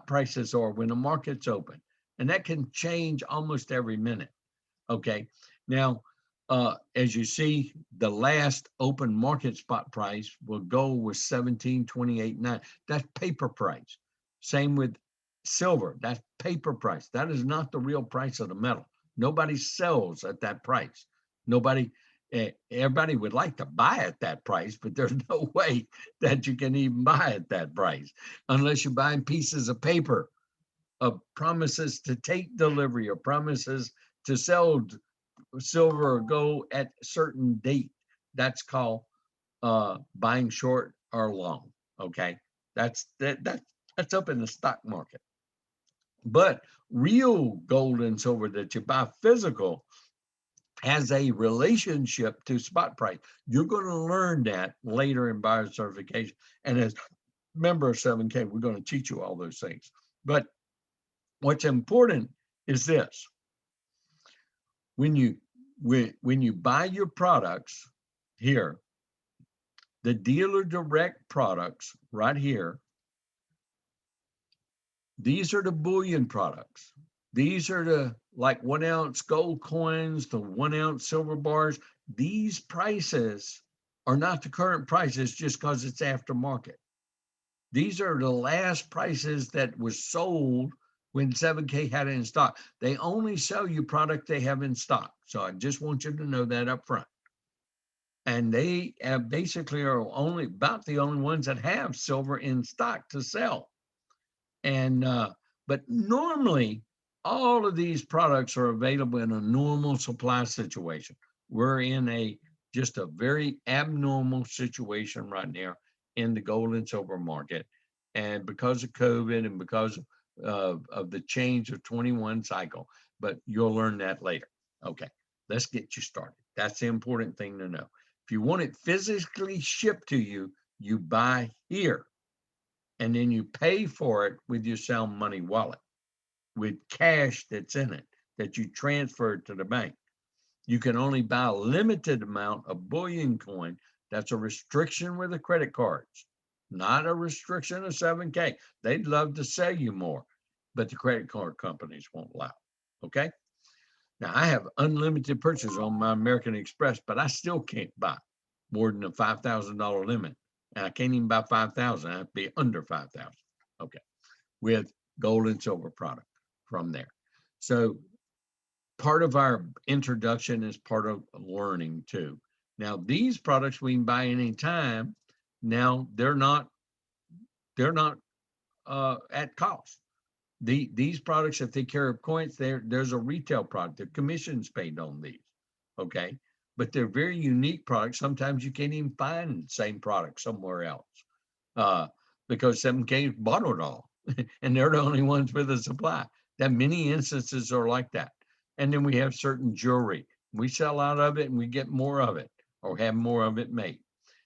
S1: prices are when the market's open, and that can change almost every minute. Okay. Now, as you see, the last open market spot price will go with 17.28.9. That's paper price. Same with silver. That's paper price. That is not the real price of the metal. Nobody sells at that price. Everybody would like to buy at that price, but there's no way that you can even buy at that price unless you're buying pieces of paper of promises to take delivery or promises to sell silver or gold at a certain date. That's called buying short or long. Okay, that's up in the stock market. But real gold and silver that you buy physical has a relationship to spot price. You're going to learn that later in buyer certification. And as member of 7K, we're going to teach you all those things. But what's important is this. When you buy your products here, the dealer direct products right here, These are the bullion products. These are the like 1 ounce gold coins, the 1 ounce silver bars. These prices are not the current prices just because it's aftermarket. These are the last prices that was sold when 7K had it in stock. They only sell you product they have in stock. So I just want you to know that up front. And they basically are only about the only ones that have silver in stock to sell. And but normally all of these products are available in a normal supply situation. We're in a just a very abnormal situation right now in the gold and silver market. And because of COVID and because of the change of 21 cycle, but you'll learn that later. Okay, let's get you started. That's the important thing to know. If you want it physically shipped to you, you buy here and then you pay for it with your Sound Money wallet with cash that's in it that you transfer to the bank. You can only buy a limited amount of bullion coin. That's a restriction with the credit cards, not a restriction of 7K. They'd love to sell you more, but the credit card companies won't allow. Okay. Now I have unlimited purchases on my American Express, but I still can't buy more than a $5,000 limit. And I can't even buy 5,000. I have to be under 5,000. Okay. With gold and silver product from there. So part of our introduction is part of learning too. Now these products we can buy anytime. Now they're not at cost. These products, if they carry coins, there's a retail product. The commission's paid on these. Okay. But they're very unique products. Sometimes you can't even find the same product somewhere else. Because 7K bought it all. And they're the only ones with a supply. That many instances are like that. And then we have certain jewelry. We sell out of it and we get more of it or have more of it made.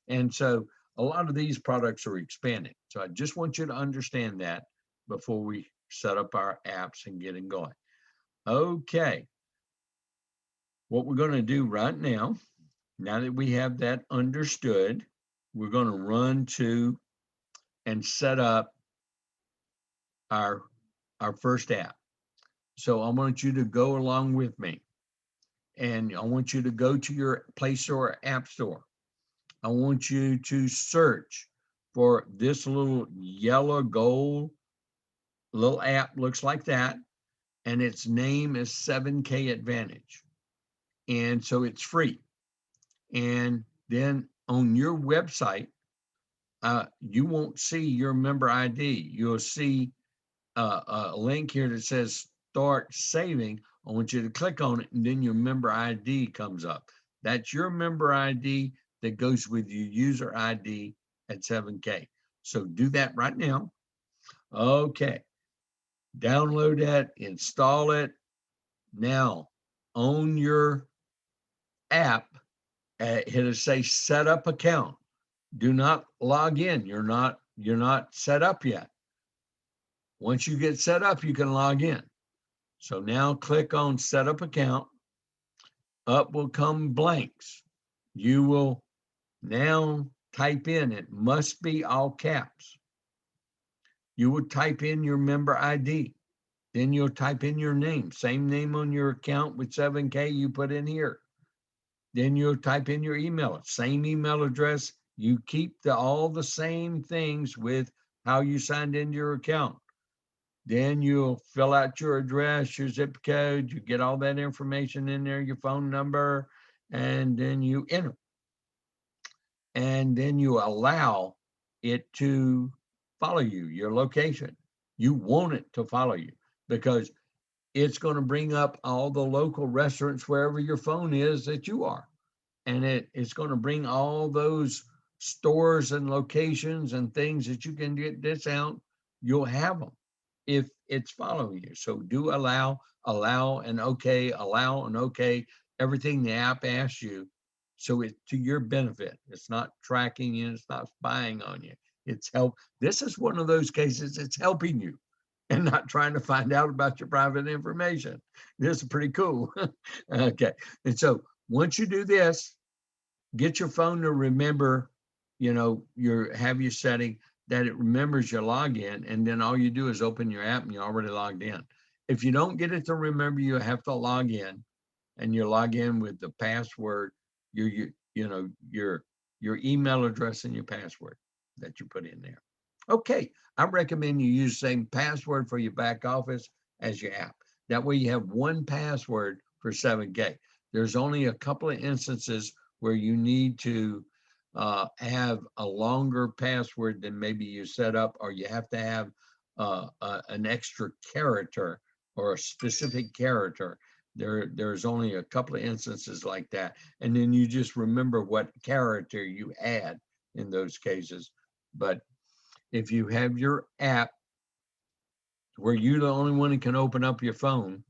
S1: And so a lot of these products are expanding. So I just want you to understand that before we set up our apps and get it going. Okay. What we're going to do right now that we have that understood, we're going to run to and set up our first app. So I want you to go along with me. And I want you to go to your Play Store, App Store. I want you to search for this little yellow gold little app, looks like that. And its name is 7K Advantage. And so it's free. And then on your website, you won't see your member ID. You'll see a link here that says start saving. I want you to click on it and then your member ID comes up. That's your member ID that goes with your user ID at 7K. So do that right now. Okay. Download that, install it. Now on your app, it'll say set up account. Do not log in. You're not set up yet. Once you get set up, you can log in. So now click on set up account. Up will come blanks. You will now type in, it must be all caps. You will type in your member ID. Then you'll type in your name, same name on your account with 7K you put in here. Then you'll type in your email, same email address. You keep all the same things with how you signed into your account. Then you'll fill out your address, your zip code, you get all that information in there, your phone number, and then you enter. And then you allow it to follow you, your location. You want it to follow you because it's going to bring up all the local restaurants wherever your phone is that you are. And it's going to bring all those stores and locations and things that you can get discount. You'll have them if it's following you. So do allow, and okay, allow and okay, everything the app asks you. So it's to your benefit. It's not tracking you, it's not spying on you. It's help. This is one of those cases, it's helping you and not trying to find out about your private information. This is pretty cool. Okay. And so once you do this, get your phone to remember, have your setting. that it remembers your login, and then all you do is open your app and you're already logged in. If you don't get it to remember, you have to log in, and you log in with the password, your email address and your password that you put in there. Okay, I recommend you use the same password for your back office as your app. That way you have one password for 7K. There's only a couple of instances where you need to have a longer password than maybe you set up, or you have to have an extra character or a specific character. There's only a couple of instances like that. And then you just remember what character you add in those cases. But if you have your app where you're the only one who can open up your phone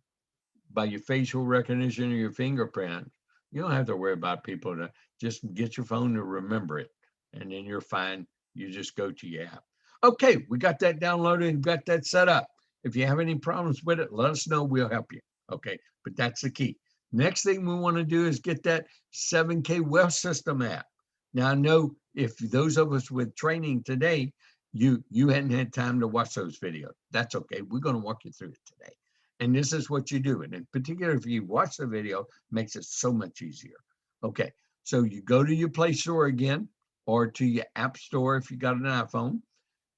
S1: by your facial recognition or your fingerprint, you don't have to worry about people to just get your phone to remember it. And then you're fine. You just go to your app. Okay, we got that downloaded and got that set up. If you have any problems with it, let us know. We'll help you. Okay, but that's the key. Next thing we want to do is get that 7K Wealth System app. Now, I know if those of us with training today, you hadn't had time to watch those videos. That's okay. We're going to walk you through it today. And this is what you do. And in particular, if you watch the video, makes it so much easier. Okay, so you go to your Play Store again, or to your App Store if you got an iPhone.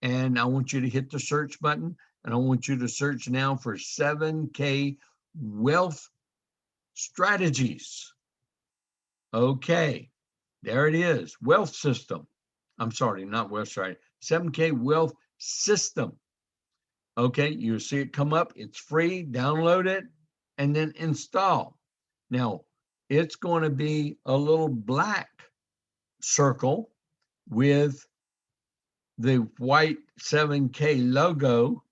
S1: And I want you to hit the search button. And I want you to search now for 7K Wealth Strategies. Okay, there it is. Wealth System. I'm sorry, not Wealth Strategy. 7K Wealth System. Okay, you'll see it come up. It's free. Download it and then install. Now, it's going to be a little black circle with the white 7K logo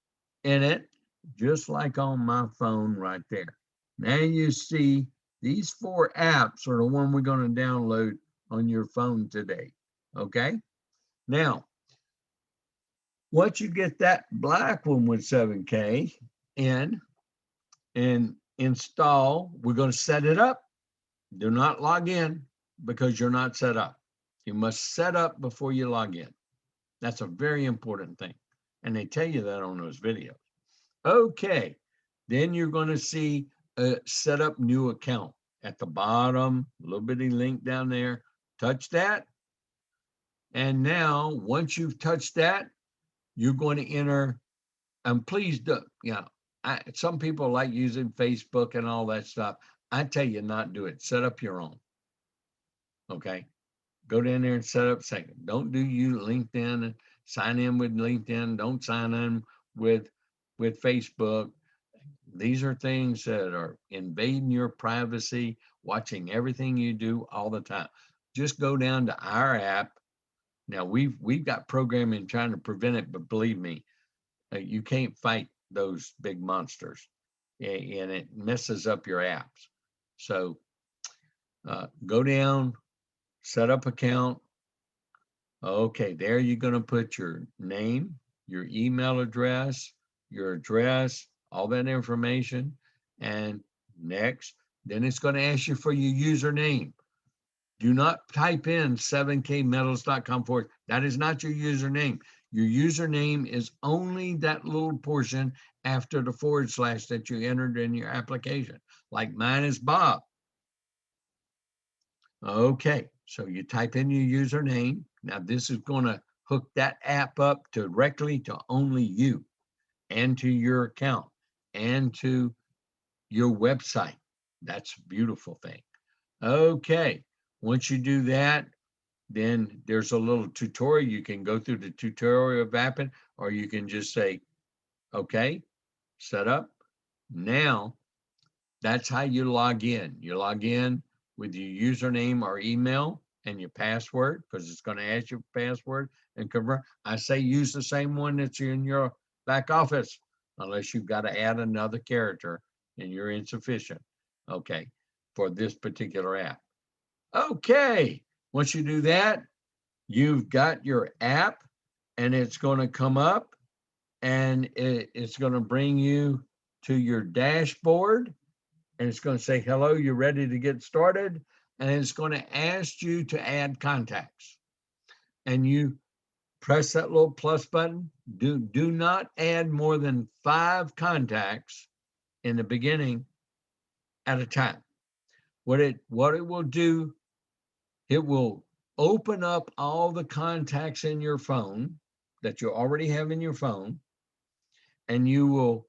S1: in it, just like on my phone right there. Now you see these 4 apps are the one we're going to download on your phone today. Okay, now once you get that black one with 7K in and install, we're going to set it up. Do not log in because you're not set up. You must set up before you log in. That's a very important thing. And they tell you that on those videos. Okay, then you're going to see a set up new account at the bottom, a little bitty link down there. Touch that. And now, once you've touched that, you're going to enter, and please do, some people like using Facebook and all that stuff. I tell you not do it. Set up your own. Okay. Go down there and set up second. Don't do LinkedIn and sign in with LinkedIn. Don't sign in with Facebook. These are things that are invading your privacy, watching everything you do all the time. Just go down to our app. Now we've got programming trying to prevent it, but believe me, you can't fight those big monsters, and it messes up your apps. So go down, set up account. Okay, there you're going to put your name, your email address, your address, all that information, and next. Then it's going to ask you for your username. Do not type in 7kmetals.com forward. That is not your username. Your username is only that little portion after the / that you entered in your application. Like mine is Bob. Okay, so you type in your username. Now this is going to hook that app up directly to only you and to your account and to your website. That's a beautiful thing. Okay, once you do that, then there's a little tutorial. You can go through the tutorial of apping, or you can just say, okay, set up. Now, that's how you log in. You log in with your username or email and your password, because it's going to ask your password and confirm. I say use the same one that's in your back office, unless you've got to add another character and you're insufficient, okay, for this particular app. Okay, once you do that, you've got your app, and it's going to come up, and it's going to bring you to your dashboard, and it's going to say, hello, you're ready to get started. And it's going to ask you to add contacts. And you press that little plus button. Do not add more than 5 contacts in the beginning at a time. What it will do, it will open up all the contacts in your phone that you already have in your phone, and you will,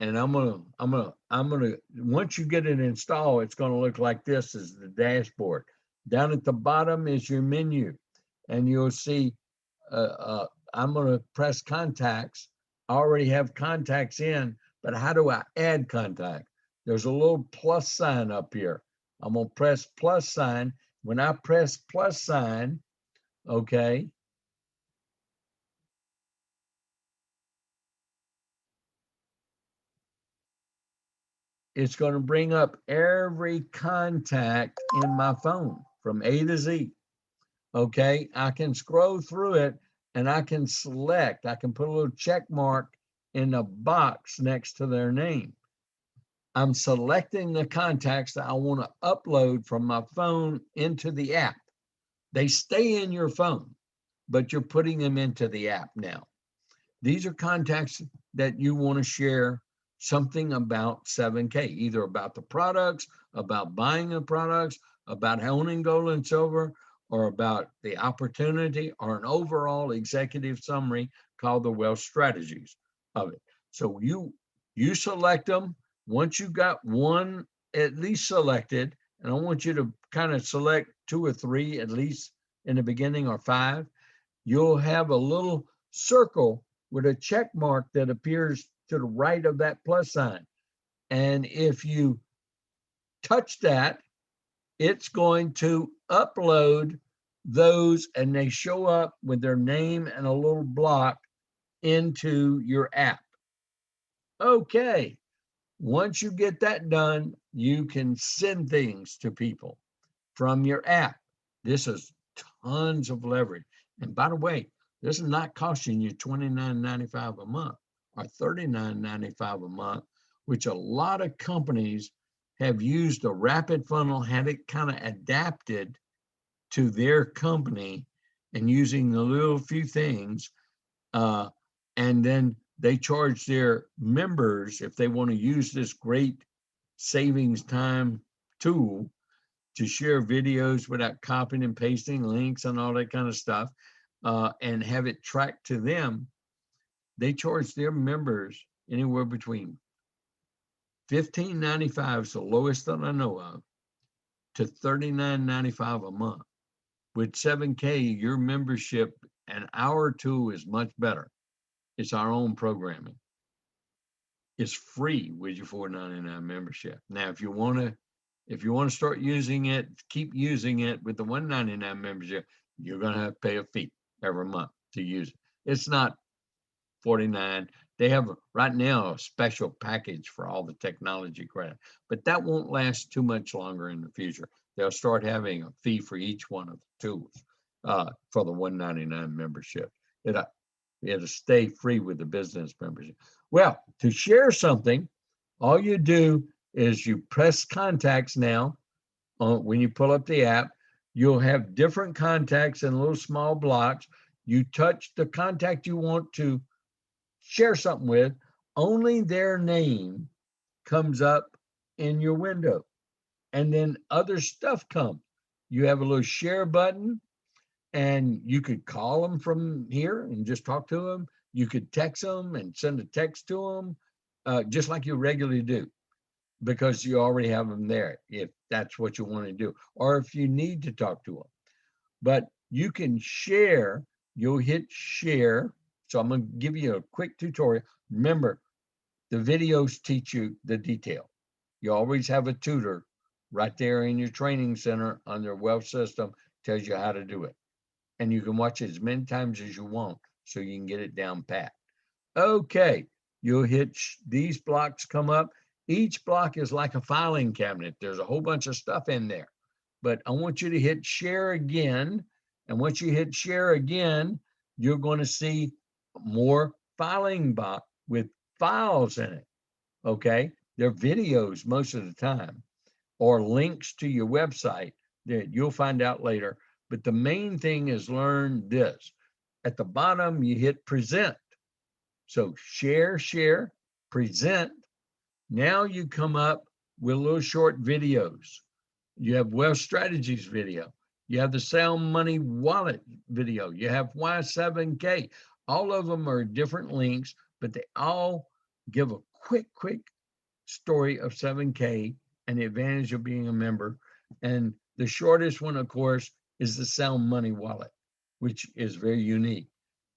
S1: and I'm gonna, once you get it installed, it's gonna look like this is the dashboard. Down at the bottom is your menu, and you'll see, I'm gonna press contacts. I already have contacts in, but how do I add contact? There's a little plus sign up here. I'm gonna press plus sign. When I press plus sign, okay, it's going to bring up every contact in my phone from A to Z. Okay, I can scroll through it and I can select, I can put a little check mark in a box next to their name. I'm selecting the contacts that I want to upload from my phone into the app. They stay in your phone, but you're putting them into the app now. These are contacts that you want to share something about 7K, either about the products, about buying the products, about owning gold and silver, or about the opportunity, or an overall executive summary called the wealth strategies of it. So you select them. Once you got one at least selected, and I want you to kind of select 2 or 3 at least in the beginning, or 5, you'll have a little circle with a check mark that appears to the right of that plus sign. And if you touch that, it's going to upload those, and they show up with their name and a little block into your app. Okay, once you get that done, you can send things to people from your app. This is tons of leverage. And by the way, this is not costing you $29.95 a month or $39.95 a month, which a lot of companies have used a rapid funnel, had it kind of adapted to their company and using the little few things. And then they charge their members, if they want to use this great savings time tool, to share videos without copying and pasting links and all that kind of stuff, and have it tracked to them. They charge their members anywhere between $15.95, is the lowest that I know of, to $39.95 a month. With 7K, your membership and our tool is much better. It's our own programming. It's free with your $4.99 membership. Now, if you want to start using it, keep using it with the $1.99 membership, you're going to have to pay a fee every month to use it. It's not $49. They have right now a special package for all the technology credit, but that won't last too much longer in the future. They'll start having a fee for each one of the tools for the $1.99 membership. It'll stay free with the business membership. Well, to share something, all you do is you press contacts now. When you pull up the app, you'll have different contacts in little small blocks. You touch the contact you want to share something with, only their name comes up in your window. And then other stuff comes. You have a little share button, and you could call them from here and just talk to them. You could text them and send a text to them, just like you regularly do, because you already have them there, if that's what you want to do, or if you need to talk to them. But you can share, you'll hit share. So I'm going to give you a quick tutorial. Remember, the videos teach you the detail. You always have a tutor right there in your training center on their wealth system, tells you how to do it. And you can watch it as many times as you want so you can get it down pat. Okay, you'll hit these blocks come up. Each block is like a filing cabinet. There's a whole bunch of stuff in there. But I want you to hit share again. And once you hit share again, you're going to see more filing box with files in it. Okay, they're videos most of the time, or links to your website that you'll find out later. But the main thing is learn this. at the bottom, you hit present. So share, share, present. Now you come up with little short videos. You have Wealth Strategies video. You have the Sound Money Wallet video. You have Y7K. All of them are different links, but they all give a quick story of 7K and the advantage of being a member. And the shortest one, of course, is the Sound Money Wallet, which is very unique.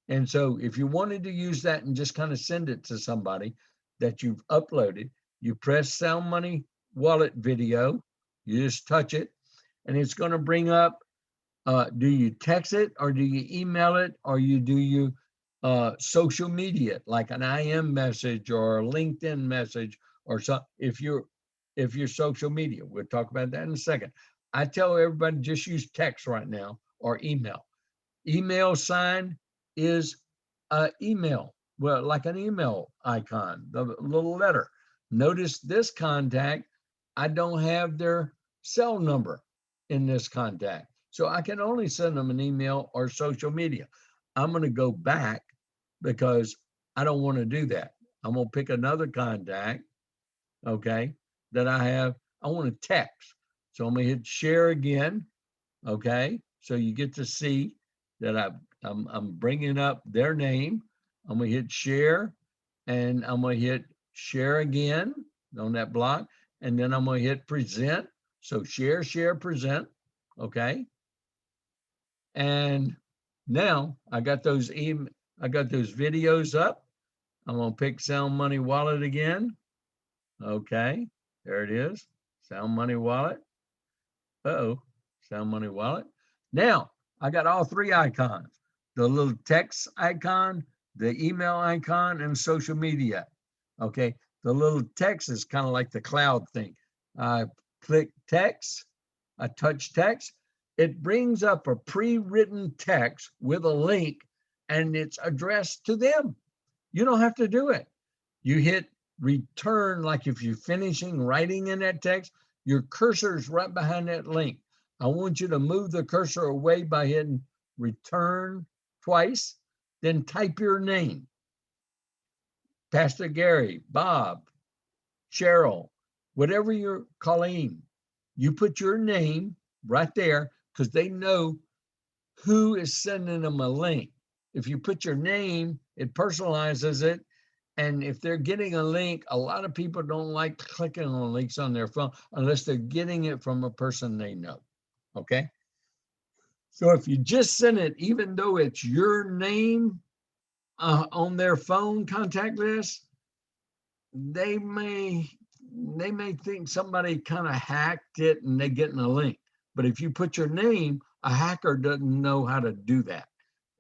S1: And so if you wanted to use that and just kind of send it to somebody that you've uploaded, you press Sound Money Wallet video, you just touch it, and it's going to bring up, do you text it or do you email it or do you social media, like an IM message or a LinkedIn message or something, if you're social media. We'll talk about that in a second. I tell everybody just use text right now or email. Email sign is email, well, like an email icon, the little letter. Notice this contact, I don't have their cell number in this contact. So I can only send them an email or social media. I'm going to go back because I don't want to do that. I'm going to pick another contact, okay, that I have. I want to text. So I'm going to hit share again, okay? So you get to see that I'm bringing up their name. I'm going to hit share, and I'm going to hit share again on that block, and then I'm going to hit present. So share, share, present, okay? And now I got those videos up. I'm going to pick Sound Money Wallet again. Okay, there it is, Sound Money Wallet. Sound Money Wallet. Now I got all three icons, the little text icon, the email icon, and social media. Okay, the little text is kind of like the cloud thing. I click text, I touch text, it brings up a pre-written text with a link, and it's addressed to them. You don't have to do it. You hit return, like if you're finishing writing in that text, your cursor is right behind that link. I want you to move the cursor away by hitting return twice, then type your name. Pastor Gary, Bob, Cheryl, whatever you're Colleen, you put your name right there because they know who is sending them a link. If you put your name, it personalizes it. And if they're getting a link, a lot of people don't like clicking on links on their phone unless they're getting it from a person they know, okay? So if you just send it, even though it's your name on their phone contact list, they may think somebody kind of hacked it and they're getting a link. But if you put your name, a hacker doesn't know how to do that.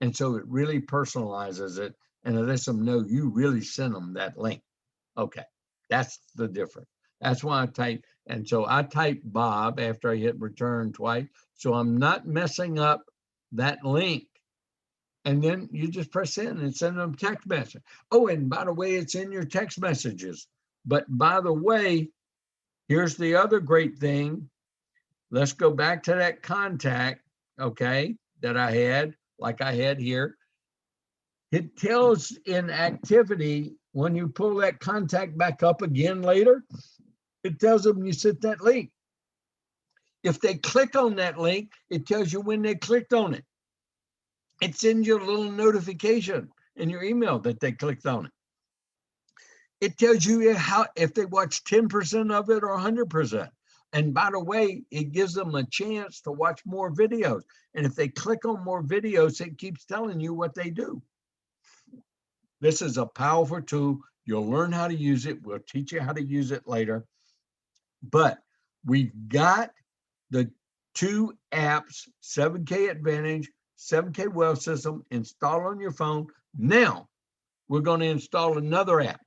S1: And so it really personalizes it and it lets them know you really sent them that link. Okay, that's the difference. That's why I type. And so I type Bob after I hit return twice. So I'm not messing up that link. And then you just press in and send them a text message. Oh, and by the way, it's in your text messages. But by the way, here's the other great thing. Let's go back to that contact, okay, that I had, like I had here. It tells in activity, when you pull that contact back up again later, it tells them you sent that link. If they click on that link, it tells you when they clicked on it. It sends you a little notification in your email that they clicked on it. It tells you how, if they watch 10% of it or 100%. And by the way, it gives them a chance to watch more videos. And if they click on more videos, it keeps telling you what they do. This is a powerful tool. You'll learn how to use it. We'll teach you how to use it later. But we've got the two apps, 7K Advantage, 7K Wealth System, install on your phone. Now, we're going to install another app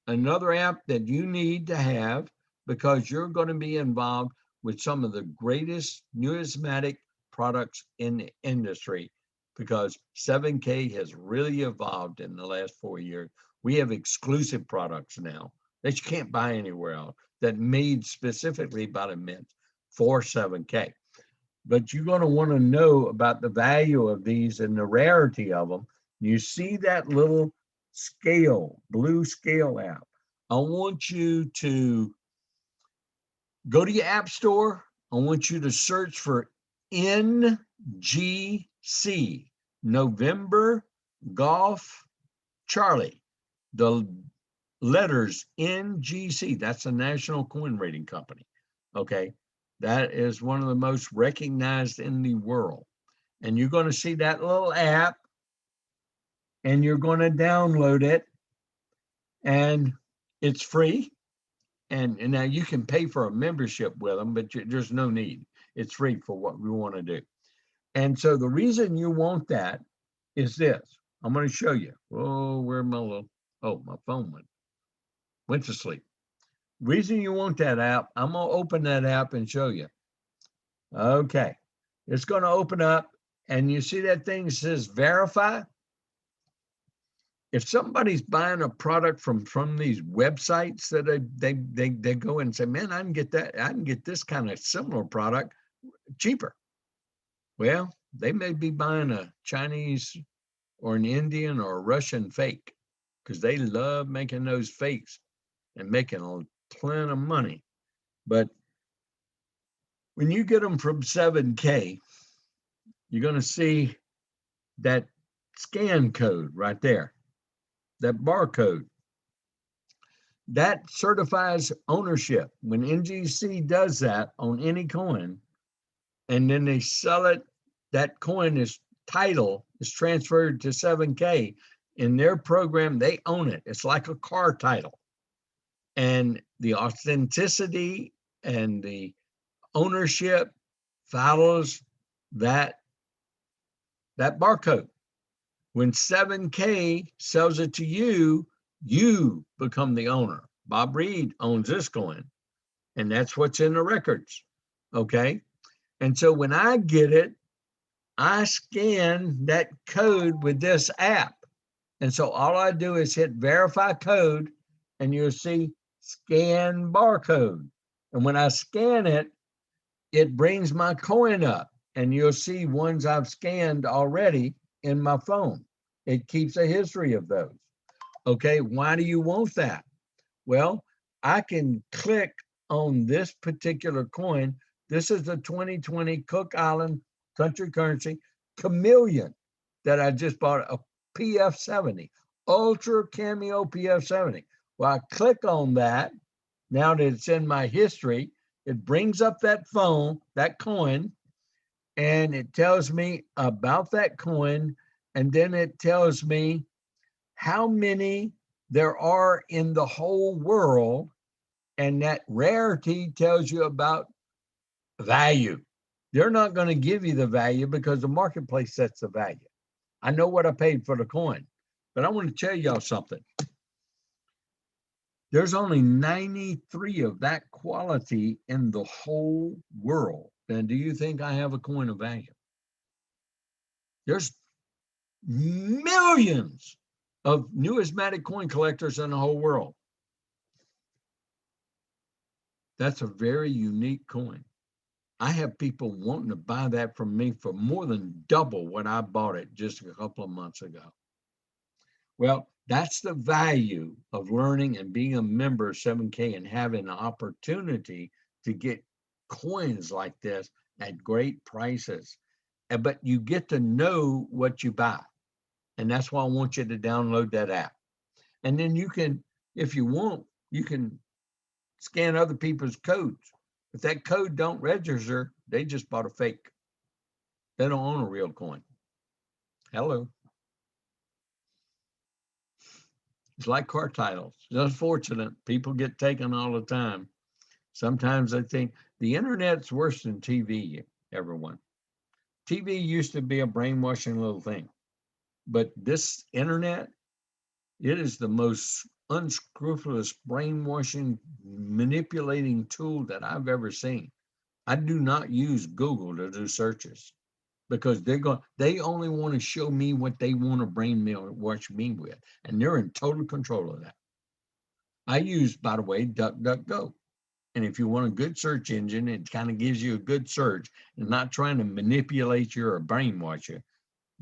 S1: that you need to have because you're going to be involved with some of the greatest numismatic products in the industry, because 7K has really evolved in the last 4 years. We have exclusive products now that you can't buy anywhere else, that made specifically by the Mint for 7K. but you're going to want to know about the value of these and the rarity of them. You see that little scale, blue scale app. I want you to go to your app store. I want you to search for NGC, November Golf Charlie. The letters NGC, that's a national coin rating company. Okay. That is one of the most recognized in the world. And you're going to see that little app and you're going to download it, and it's free. And now you can pay for a membership with them, but there's no need. It's free for what we want to do. And so the reason you want that is this. I'm going to show you. Oh, where my little, oh, my phone went to sleep. Reason you want that app, I'm going to open that app and show you. Okay. It's going to open up, and you see that thing that says verify? If somebody's buying a product from these websites that they go and say, man, I can get this kind of similar product cheaper. Well, they may be buying a Chinese or an Indian or a Russian fake, because they love making those fakes and making a ton of money. But when you get them from 7K, you're going to see that scan code right there, that barcode. That certifies ownership. When NGC does that on any coin, and then they sell it, that coin is title is transferred to 7K. In their program, they own it. It's like a car title. And the authenticity and the ownership follows that barcode. When 7K sells it to you, you become the owner. Bob Reed owns this coin, and that's what's in the records. Okay. And so when I get it, I scan that code with this app. And so all I do is hit verify code, and you'll see scan barcode. And when I scan it, it brings my coin up, and you'll see ones I've scanned already in my phone. It keeps a history of those. Okay, why do you want that? Well, I can click on this particular coin. This is the 2020 Cook Island Country Currency Chameleon that I just bought, a PF70, Ultra Cameo PF70. Well, I click on that. Now that it's in my history, it brings up that coin, and it tells me about that coin. And then it tells me how many there are in the whole world. And that rarity tells you about value. They're not going to give you the value because the marketplace sets the value. I know what I paid for the coin, but I want to tell y'all something. There's only 93 of that quality in the whole world. And do you think I have a coin of value? There's millions of numismatic coin collectors in the whole world. That's a very unique coin. I have people wanting to buy that from me for more than double what I bought it just a couple of months ago. Well, that's the value of learning and being a member of 7K and having an opportunity to get coins like this at great prices. But you get to know what you buy. And that's why I want you to download that app. And then you can, if you want, you can scan other people's codes. If that code don't register, they just bought a fake. They don't own a real coin. Hello. It's like car titles. It's unfortunate. People get taken all the time. Sometimes I think the internet's worse than TV, everyone. TV used to be a brainwashing little thing. But this internet, it is the most unscrupulous brainwashing, manipulating tool that I've ever seen. I do not use Google to do searches because they only want to show me what they want to brainwash me with, and they're in total control of that. I use, by the way, DuckDuckGo. And if you want a good search engine, it kind of gives you a good search and not trying to manipulate you or brainwash you.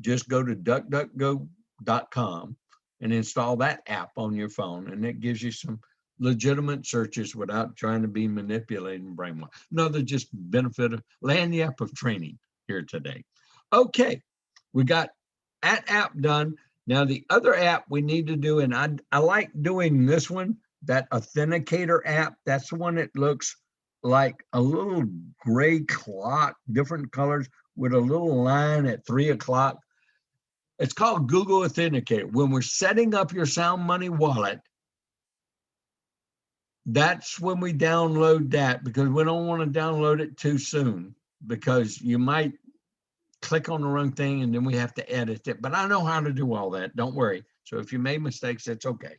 S1: Just go to duckduckgo.com and install that app on your phone, and it gives you some legitimate searches without trying to be manipulated and brainwashed. Another just benefit of Lagniappe of training here today. Okay, we got that app done. Now the other app we need to do, and I like doing this one, that Authenticator app. That's the one that looks like a little gray clock, different colors with a little line at 3 o'clock. It's called Google Authenticator. When we're setting up your Sound Money wallet, that's when we download that, because we don't want to download it too soon, because you might click on the wrong thing and then we have to edit it. But I know how to do all that. Don't worry. So if you made mistakes, it's okay.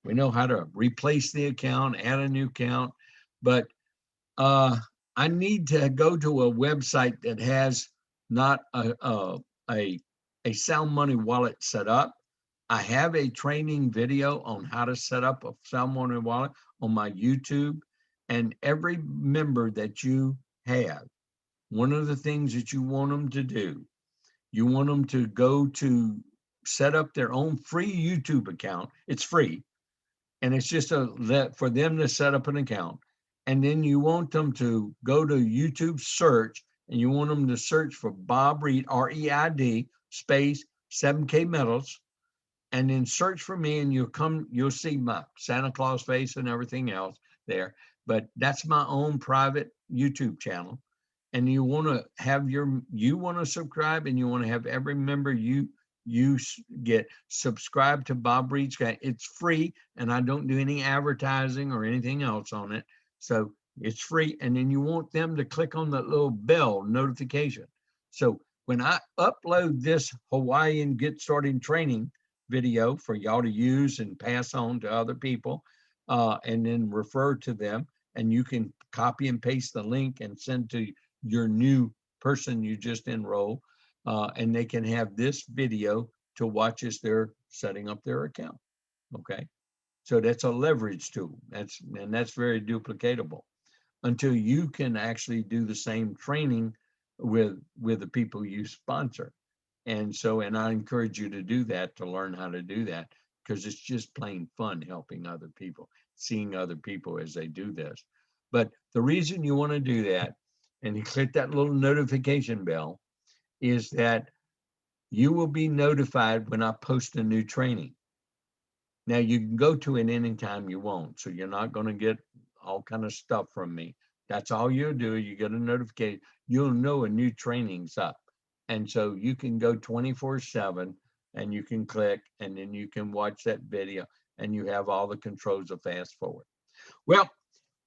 S1: We know how to replace the account, add a new account. But I need to go to a website that has not a Sound Money wallet set up. I have a training video on how to set up a Sound Money wallet on my YouTube. And every member that you have, one of the things that you want them to do, you want them to go to set up their own free YouTube account. It's free. And it's just for them to set up an account. And then you want them to go to YouTube search, and you want them to search for Bob Reid, REID, space 7K Metals, and then search for me, and you'll see my Santa Claus face and everything else there. But that's my own private YouTube channel. And you want to have you want to subscribe, and you want to have every member you get subscribe to Bob Reid's. It's free, and I don't do any advertising or anything else on it. So it's free. And then you want them to click on that little bell notification. So when I upload this Hawaiian Get Started Training video for y'all to use and pass on to other people, and then refer to them, and you can copy and paste the link and send to your new person you just enrolled, and they can have this video to watch as they're setting up their account. Okay, so that's a leverage tool. That's very duplicatable until you can actually do the same training with the people you sponsor. And I encourage you to do that, to learn how to do that, because it's just plain fun helping other people, seeing other people as they do this. But the reason you want to do that, and you click that little notification bell, is that you will be notified when I post a new training. Now you can go to it anytime you want, so you're not going to get all kind of stuff from me. That's all you'll do. You get a notification, you'll know a new training's up. And so you can go 24/7, and you can click, and then you can watch that video, and you have all the controls of fast forward. Well,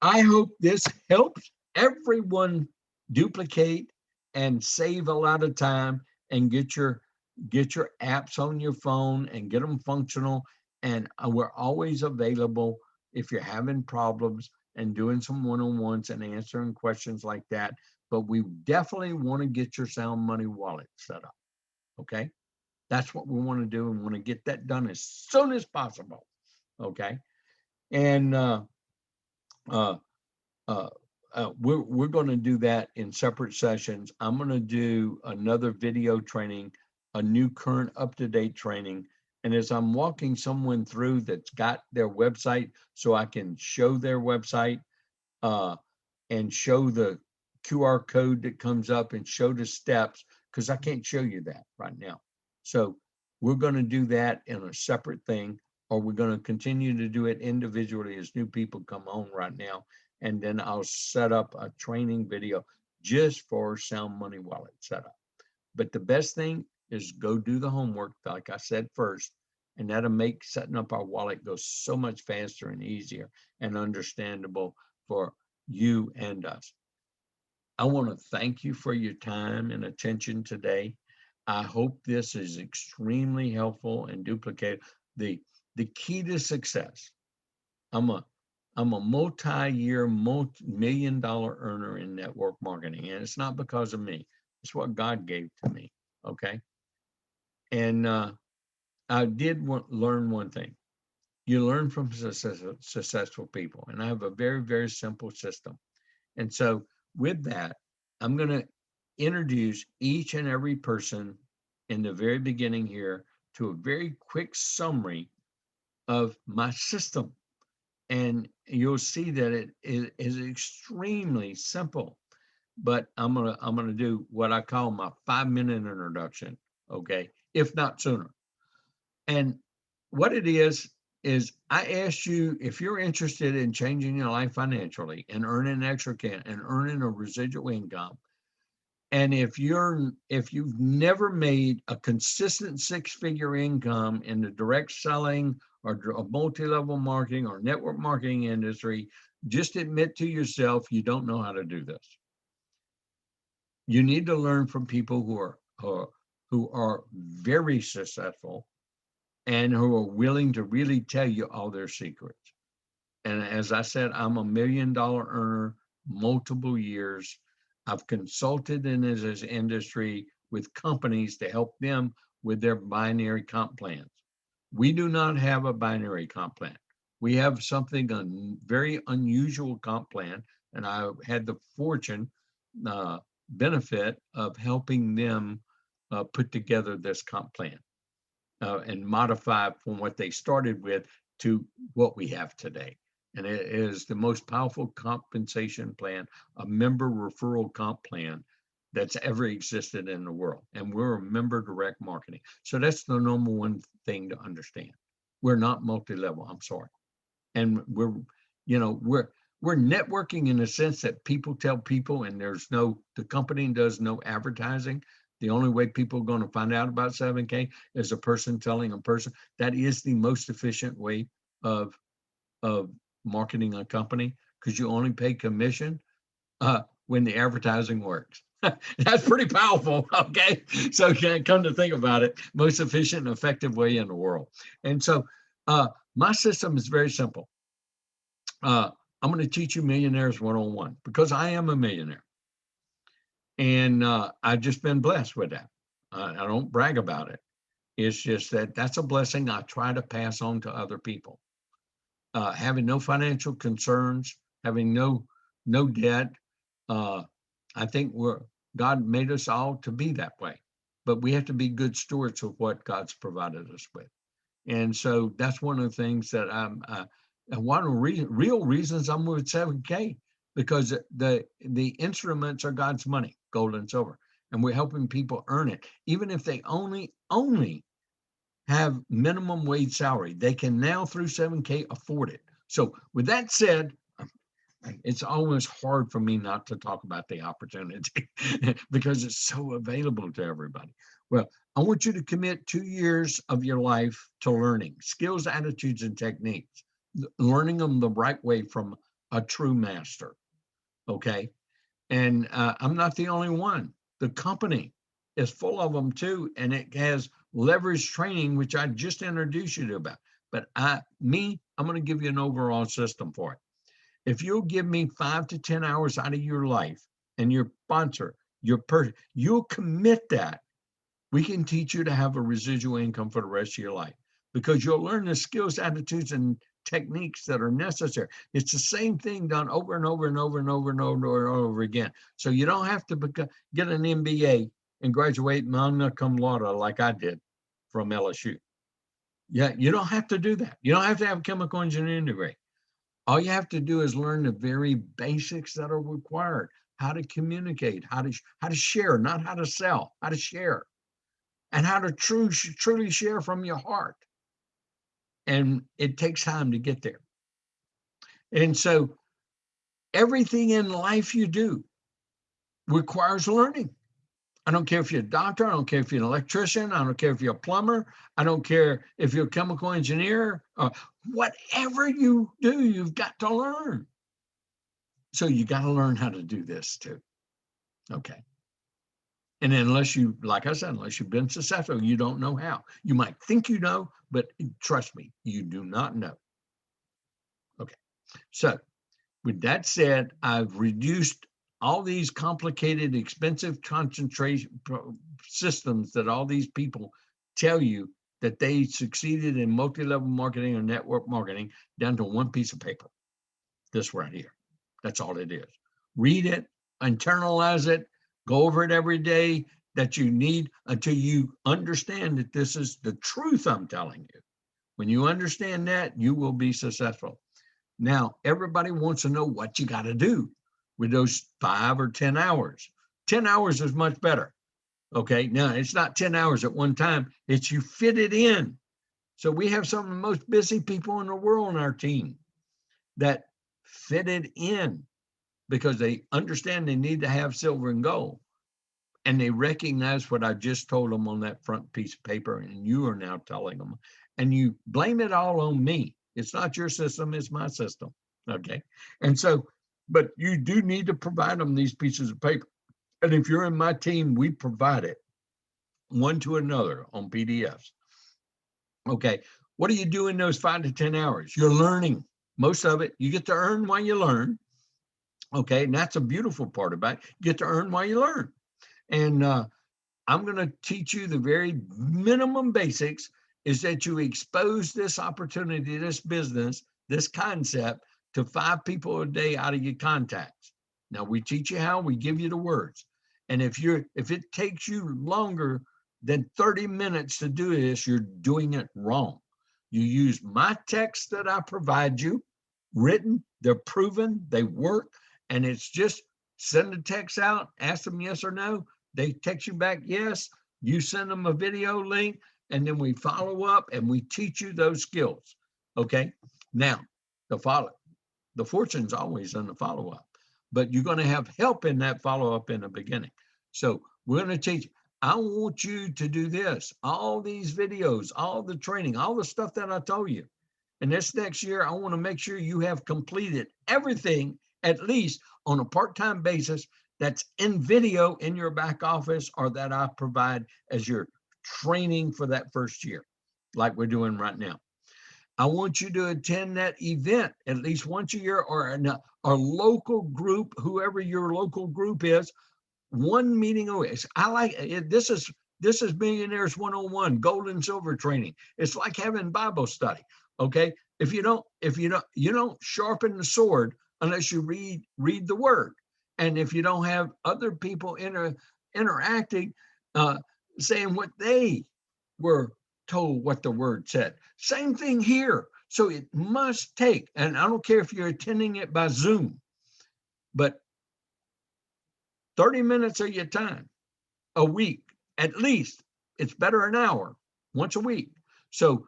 S1: I hope this helps everyone duplicate and save a lot of time, and get your apps on your phone and get them functional. And we're always available if you're having problems and doing some one-on-ones and answering questions like that. But we definitely want to get your Sound Money wallet set up. Okay, that's what we want to do, and want to get that done as soon as possible. Okay, and we're going to do that in separate sessions. I'm going to do another video training, a new current up-to-date training. And as I'm walking someone through that's got their website, so I can show their website, and show the QR code that comes up, and show the steps, because I can't show you that right now. So we're going to do that in a separate thing, or we're going to continue to do it individually as new people come on right now. And then I'll set up a training video just for Sound Money wallet setup. But the best thing is go do the homework, like I said first, and that'll make setting up our wallet go so much faster and easier and understandable for you and us. I want to thank you for your time and attention today. I hope this is extremely helpful and duplicate the key to success. I'm a multi-year, multi-million-dollar earner in network marketing, and it's not because of me. It's what God gave to me. Okay, and I did learn one thing. You learn from successful people. And I have a very, very simple system. And so with that, I'm going to introduce each and every person in the very beginning here to a very quick summary of my system. And you'll see that it is extremely simple. But I'm gonna do what I call my 5-minute introduction, okay, if not sooner. And what it is I asked you if you're interested in changing your life financially and earning extra can and earning a residual income. And if you've never made a consistent 6-figure income in the direct selling or multi-level marketing or network marketing industry, just admit to yourself you don't know how to do this. You need to learn from people who are very successful and who are willing to really tell you all their secrets. And as I said, I'm a $1 million earner, multiple years. I've consulted in this industry with companies to help them with their binary comp plans. We do not have a binary comp plan. We have something, a very unusual comp plan, and I had the fortune, benefit of helping them put together this comp plan and modify from what they started with to what we have today. And it is the most powerful compensation plan, a member referral comp plan that's ever existed in the world. And we're a member direct marketing. So that's the number one thing to understand. We're not multi-level, I'm sorry. And we're networking in the sense that people tell people, and the company does no advertising. The only way people are going to find out about 7K is a person telling a person. That is the most efficient way of marketing a company, because you only pay commission when the advertising works. That's pretty powerful. Okay. So come to think about it, most efficient and effective way in the world. And so my system is very simple. I'm going to teach you Millionaires 101 because I am a millionaire. And I've just been blessed with that. I don't brag about it. It's just that that's a blessing I try to pass on to other people. Having no financial concerns, having no debt. I think God made us all to be that way, but we have to be good stewards of what God's provided us with. And so that's one of the things that one of the real reasons I'm with 7K, because the instruments are God's money, gold and silver, and we're helping people earn it, even if they only have minimum wage salary. They can now through 7K afford it. So with that said, it's almost hard for me not to talk about the opportunity because it's so available to everybody. Well, I want you to commit 2 years of your life to learning skills, attitudes, and techniques, learning them the right way from a true master. Okay. And I'm not the only one. The company is full of them too. And it has leverage training, which I just introduced you to about. But I'm going to give you an overall system for it. If you'll give me 5 to 10 hours out of your life and your sponsor, you'll commit that, we can teach you to have a residual income for the rest of your life, because you'll learn the skills, attitudes, and techniques that are necessary. It's the same thing done over and over and over and over and over and over again. So you don't have to get an MBA and graduate magna cum laude like I did from LSU. Yeah, you don't have to do that. You don't have to have a chemical engineering degree. All you have to do is learn the very basics that are required: how to communicate, how to share, not how to sell, how to share, and how to truly share from your heart. And it takes time to get there. And so everything in life you do requires learning. I don't care if you're a doctor. I don't care if you're an electrician. I don't care if you're a plumber. I don't care if you're a chemical engineer. Whatever you do, you've got to learn. So you got to learn how to do this too. Okay. And unless you, like I said, unless you've been successful, you don't know how. You might think you know, but trust me, you do not know. Okay. So with that said, I've reduced all these complicated, expensive concentration systems that all these people tell you that they succeeded in multi-level marketing or network marketing down to one piece of paper. This right here. That's all it is. Read it, internalize it, go over it every day that you need until you understand that this is the truth I'm telling you. When you understand that, you will be successful. Now, everybody wants to know what you got to do with those 5 or 10 hours. 10 hours is much better. Okay, now it's not 10 hours at one time, it's you fit it in. So we have some of the most busy people in the world on our team that fit it in because they understand they need to have silver and gold. And they recognize what I just told them on that front piece of paper, and you are now telling them. And you blame it all on me. It's not your system, it's my system. Okay. And so, but you do need to provide them these pieces of paper. And if you're in my team, we provide it one to another on PDFs. Okay, what do you do in those 5 to 10 hours? You're learning. Most of it, you get to earn while you learn. Okay, and that's a beautiful part about it. You get to earn while you learn. And I'm going to teach you the very minimum basics is that you expose this opportunity, this business, this concept to 5 people a day out of your contacts. Now we teach you how, we give you the words. And if it takes you longer than 30 minutes to do this, you're doing it wrong. You use my text that I provide you, written, they're proven, they work, and it's just send the text out, ask them yes or no. They text you back yes, you send them a video link, and then we follow up and we teach you those skills. Okay, now the fortune's always in the follow-up, but you're going to have help in that follow-up in the beginning. So we're going to teach you. I want you to do this, all these videos, all the training, all the stuff that I told you. And this next year, I want to make sure you have completed everything, at least on a part-time basis, that's in video in your back office or that I provide as your training for that first year, like we're doing right now. I want you to attend that event at least once a year or a local group, whoever your local group is, one meeting a week. I like it. This is Millionaires 101, gold and silver training. It's like having Bible study. Okay. If you don't sharpen the sword unless you read the word. And if you don't have other people interacting, saying what they were told what the word said. Same thing here. So it must take, and I don't care if you're attending it by Zoom, but 30 minutes of your time a week, at least. It's better an hour, once a week. So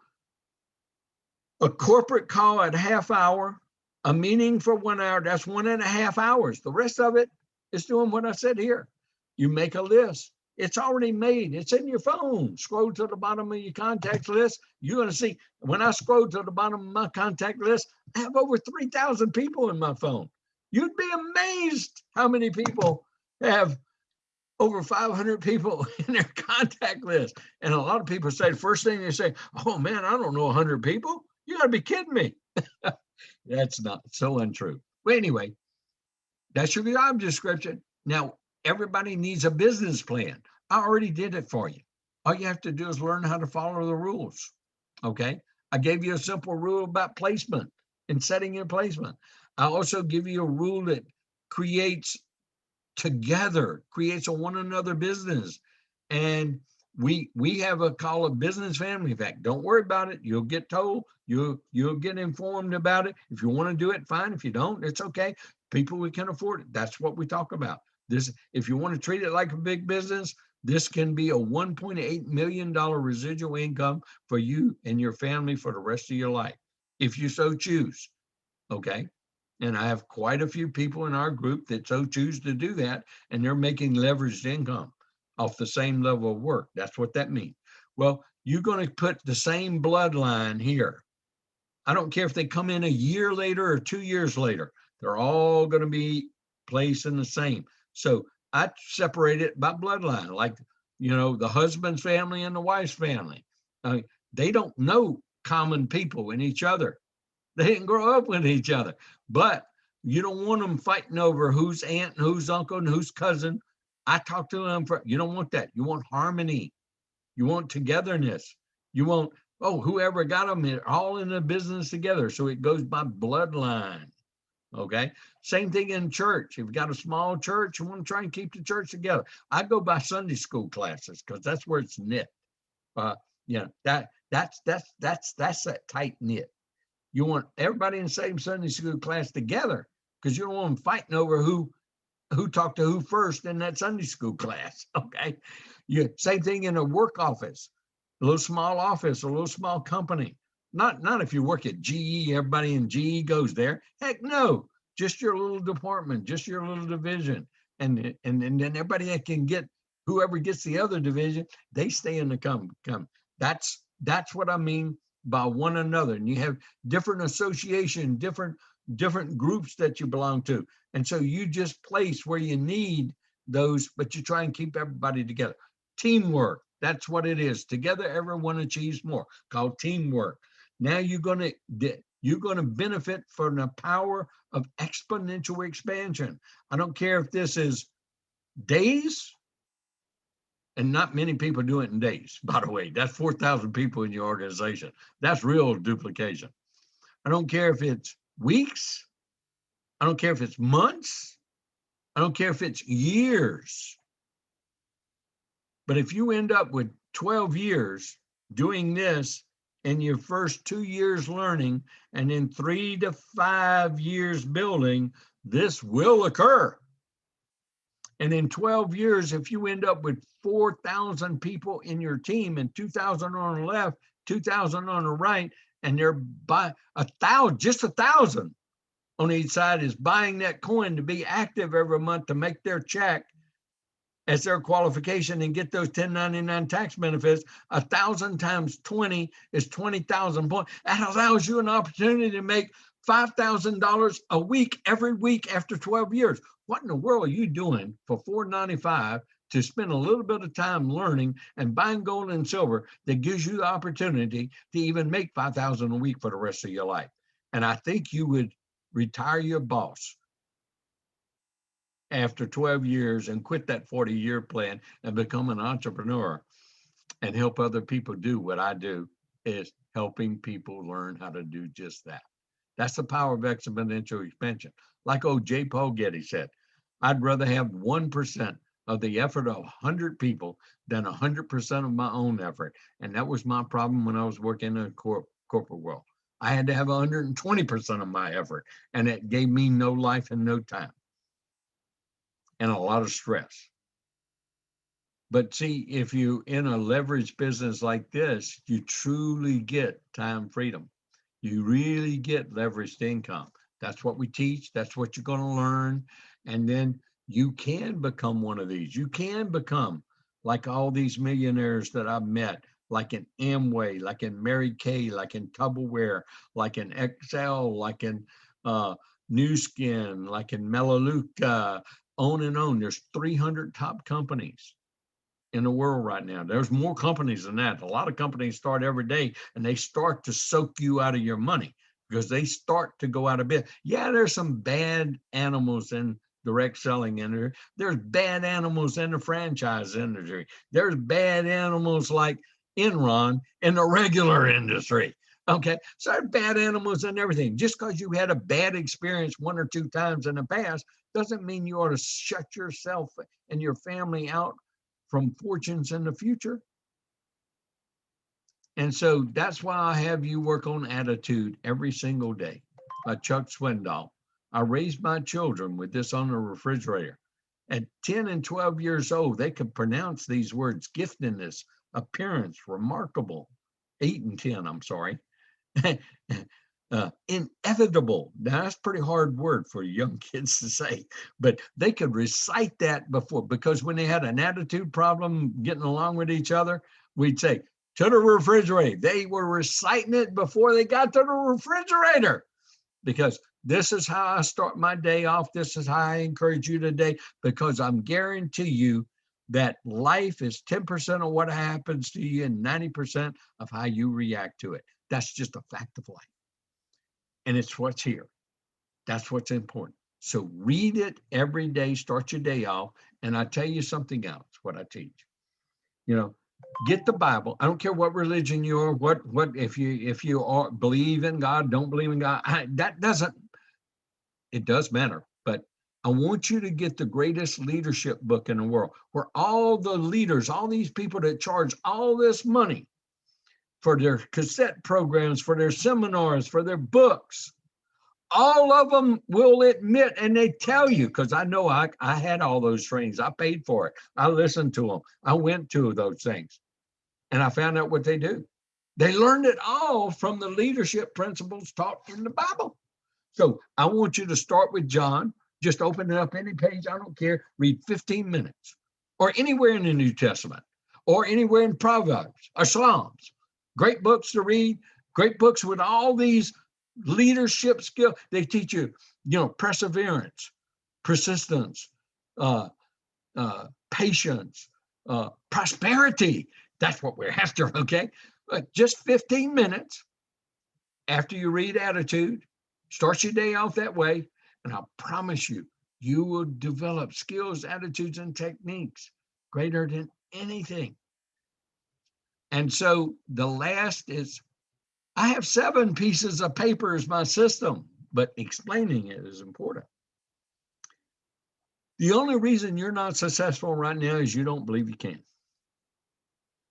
S1: a corporate call at half hour, a meeting for 1 hour, that's 1.5 hours. The rest of it is doing what I said here. You make a list. It's already made. It's in your phone. Scroll to the bottom of your contact list. You're going to see, when I scroll to the bottom of my contact list, I have over 3,000 people in my phone. You'd be amazed how many people have over 500 people in their contact list. And a lot of people say, the first thing they say, oh man, I don't know 100 people. You gotta be kidding me. That's not so untrue. Well, anyway, that's your job description. Now, everybody needs a business plan. I already did it for you. All you have to do is learn how to follow the rules. Okay. I gave you a simple rule about placement and setting your placement. I also give you a rule that creates a one another business. And we have a call a business family. In fact, don't worry about it. You'll get told, you'll get informed about it. If you want to do it, fine. If you don't, it's okay. People, we can afford it. That's what we talk about. This, if you want to treat it like a big business, this can be a $1.8 million residual income for you and your family for the rest of your life, if you so choose. Okay. And I have quite a few people in our group that so choose to do that, and they're making leveraged income off the same level of work. That's what that means. Well, you're going to put the same bloodline here. I don't care if they come in a year later or 2 years later. They're all going to be placed in the same. So I separate it by bloodline, like, the husband's family and the wife's family. They don't know common people in each other. They didn't grow up with each other, but you don't want them fighting over who's aunt and who's uncle and who's cousin. I talk to them you don't want that. You want harmony. You want togetherness. You want, oh, whoever got them, they're all in the business together. So it goes by bloodline. Okay. Same thing in church. If you've got a small church, you want to try and keep the church together. I go by Sunday school classes because that's where it's knit. That's that tight knit. You want everybody in the same Sunday school class together because you don't want them fighting over who talked to who first in that Sunday school class. Okay. Same thing in a work office, a little small office, a little small company. Not if you work at GE, everybody in GE goes there. Heck no, just your little department, just your little division. And then everybody that can get, whoever gets the other division, they stay in the come. That's what I mean by one another. And you have different association, different groups that you belong to. And so you just place where you need those, but you try and keep everybody together. Teamwork, that's what it is. Together, everyone achieves more, called teamwork. Now you're going to benefit from the power of exponential expansion. I don't care if this is days, and not many people do it in days, by the way. That's 4,000 people in your organization. That's real duplication. I don't care if it's weeks. I don't care if it's months. I don't care if it's years. But if you end up with 12 years doing this, in your first 2 years learning, and in 3 to 5 years building, this will occur. And in 12 years, if you end up with 4,000 people in your team and 2,000 on the left, 2,000 on the right, and they're by 1,000, just 1,000 on each side is buying that coin to be active every month to make their check as their qualification and get those 1099 tax benefits. 1,000 times 20 is 20,000 points. That allows you an opportunity to make $5,000 a week, every week after 12 years. What in the world are you doing for $495 to spend a little bit of time learning and buying gold and silver that gives you the opportunity to even make $5,000 a week for the rest of your life? And I think you would retire your boss after 12 years and quit that 40-year plan and become an entrepreneur and help other people do what I do, is helping people learn how to do just that. That's the power of exponential expansion. Like old J. Paul Getty said, I'd rather have 1% of the effort of 100 people than 100% of my own effort. And that was my problem when I was working in the corporate world. I had to have 120% of my effort, and it gave me no life and no time, and a lot of stress. But see, if you in a leverage business like this, you truly get time freedom. You really get leveraged income. That's what we teach. That's what you're going to learn. And then you can become one of these. You can become like all these millionaires that I've met, like in Amway, like in Mary Kay, like in Tupperware, like in Excel, like in New Skin, like in Melaleuca, on and on. There's 300 top companies in the world right now. There's more companies than that. A lot of companies start every day, and they start to soak you out of your money because they start to go out of business. Yeah, there's some bad animals in direct selling industry. There's bad animals in the franchise industry. There's bad animals like Enron in the regular industry. Okay, so there's bad animals in everything. Just because you had a bad experience 1 or 2 times in the past doesn't mean you ought to shut yourself and your family out from fortunes in the future. And so that's why I have you work on attitude every single day. By Chuck Swindoll. I raised my children with this on the refrigerator. At 10 and 12 years old, they could pronounce these words: giftedness, appearance, remarkable. 8 and 10, I'm sorry. Inevitable. Now, that's a pretty hard word for young kids to say, but they could recite that before, because when they had an attitude problem getting along with each other, we'd say, to the refrigerator. They were reciting it before they got to the refrigerator, because this is how I start my day off. This is how I encourage you today, because I'm guarantee you that life is 10% of what happens to you and 90% of how you react to it. That's just a fact of life. And it's what's here. That's what's important. So read it every day, start your day off. And I tell you something else, what I teach. You know, Get the Bible. I don't care what religion you are, what if you are believe in God, don't believe in God. That doesn't, it does matter. But I want you to get the greatest leadership book in the world, where all the leaders, all these people that charge all this money for their cassette programs, for their seminars, for their books, all of them will admit, and they tell you, because I know I had all those trainings. I paid for it. I listened to them. I went to those things, and I found out what they do. They learned it all from the leadership principles taught in the Bible. So I want you to start with John. Just open it up any page. I don't care. Read 15 minutes, or anywhere in the New Testament, or anywhere in Proverbs or Psalms. Great books to read. Great books with all these leadership skills. They teach you, perseverance, persistence, patience, prosperity. That's what we're after, okay? But just 15 minutes after you read Attitude, start your day off that way, and I promise you, you will develop skills, attitudes, and techniques greater than anything. And so the last is, I have 7 pieces of paper as my system, but explaining it is important. The only reason you're not successful right now is you don't believe you can.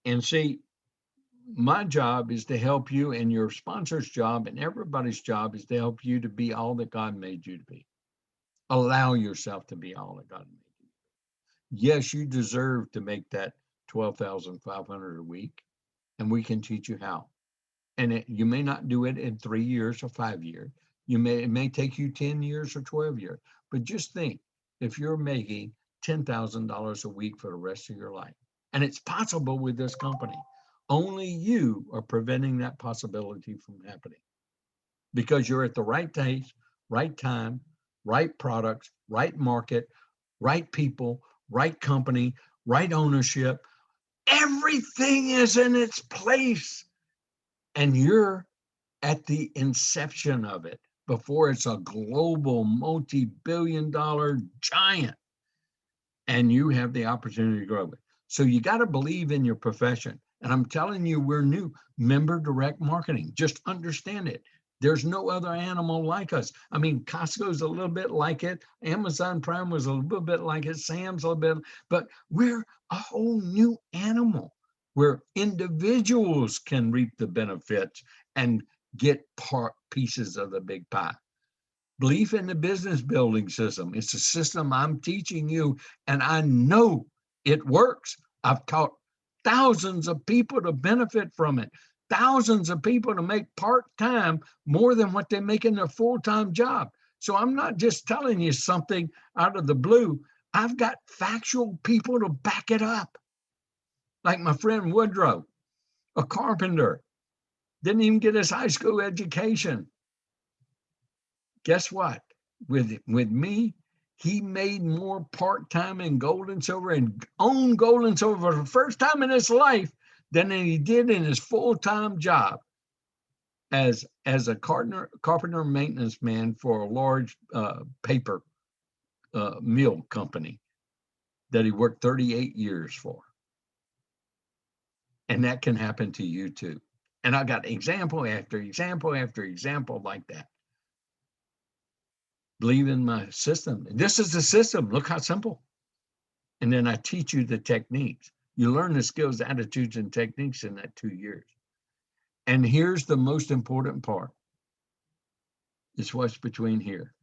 S1: And see, my job is to help you, and your sponsor's job and everybody's job is to help you to be all that God made you to be. Allow yourself to be all that God made you to be. Yes, you deserve to make that $12,500 a week, and we can teach you how. And you may not do it in 3 years or 5 years. It may take you 10 years or 12 years. But just think, if you're making $10,000 a week for the rest of your life, and it's possible with this company, only you are preventing that possibility from happening, because you're at the right place, right time, right products, right market, right people, right company, right ownership. Everything is in its place. And you're at the inception of it before it's a global multi-billion-dollar giant, and you have the opportunity to grow it. So you got to believe in your profession. And I'm telling you, we're new. Member direct marketing. Just understand it. There's no other animal like us. I mean, Costco's a little bit like it. Amazon Prime was a little bit like it. Sam's a little bit, but we're a whole new animal where individuals can reap the benefits and get pieces of the big pie. Belief in the business building system. It's a system I'm teaching you, and I know it works. I've taught thousands of people to benefit from it, thousands of people to make part-time more than what they make in their full-time job. So I'm not just telling you something out of the blue. I've got factual people to back it up. Like my friend Woodrow, a carpenter, didn't even get his high school education. Guess what? With me, he made more part-time in gold and silver and owned gold and silver for the first time in his life than he did in his full-time job as a carpenter maintenance man for a large paper mill company that he worked 38 years for. And that can happen to you too. And I got example after example after example like that. Believe in my system. This is the system. Look how simple. And then I teach you the techniques. You learn the skills, attitudes, and techniques in that 2 years. And here's the most important part. It's what's between here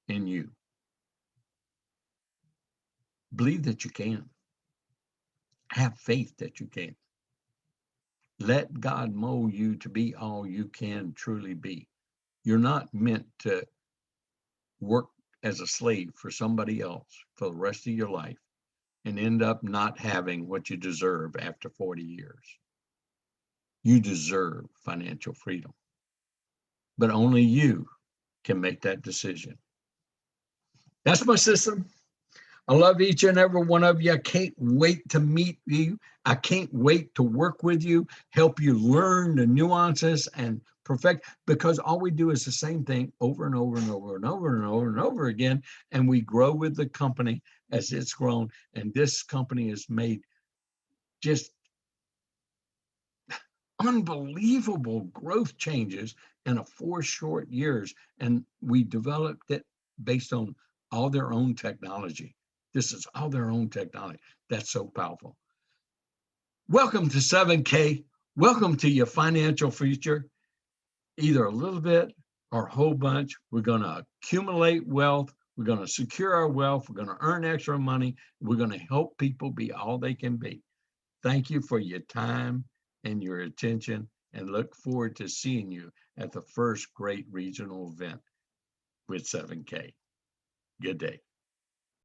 S1: and you. Believe that you can. Have faith that you can. Let God mold you to be all you can truly be. You're not meant to work as a slave for somebody else for the rest of your life and end up not having what you deserve after 40 years. You deserve financial freedom, but only you can make that decision. That's my system. I love each and every one of you. I can't wait to meet you. I can't wait to work with you, help you learn the nuances and perfect, because all we do is the same thing over and over and over and over and over and over again. And we grow with the company as it's grown. And this company is made just unbelievable growth changes in 4 short years. And we developed it based on all their own technology. This is all their own technology. That's so powerful. Welcome to 7K. Welcome to your financial future. Either a little bit or a whole bunch. We're going to accumulate wealth. We're going to secure our wealth. We're going to earn extra money. We're going to help people be all they can be. Thank you for your time and your attention, and look forward to seeing you at the first great regional event with 7K. Good day.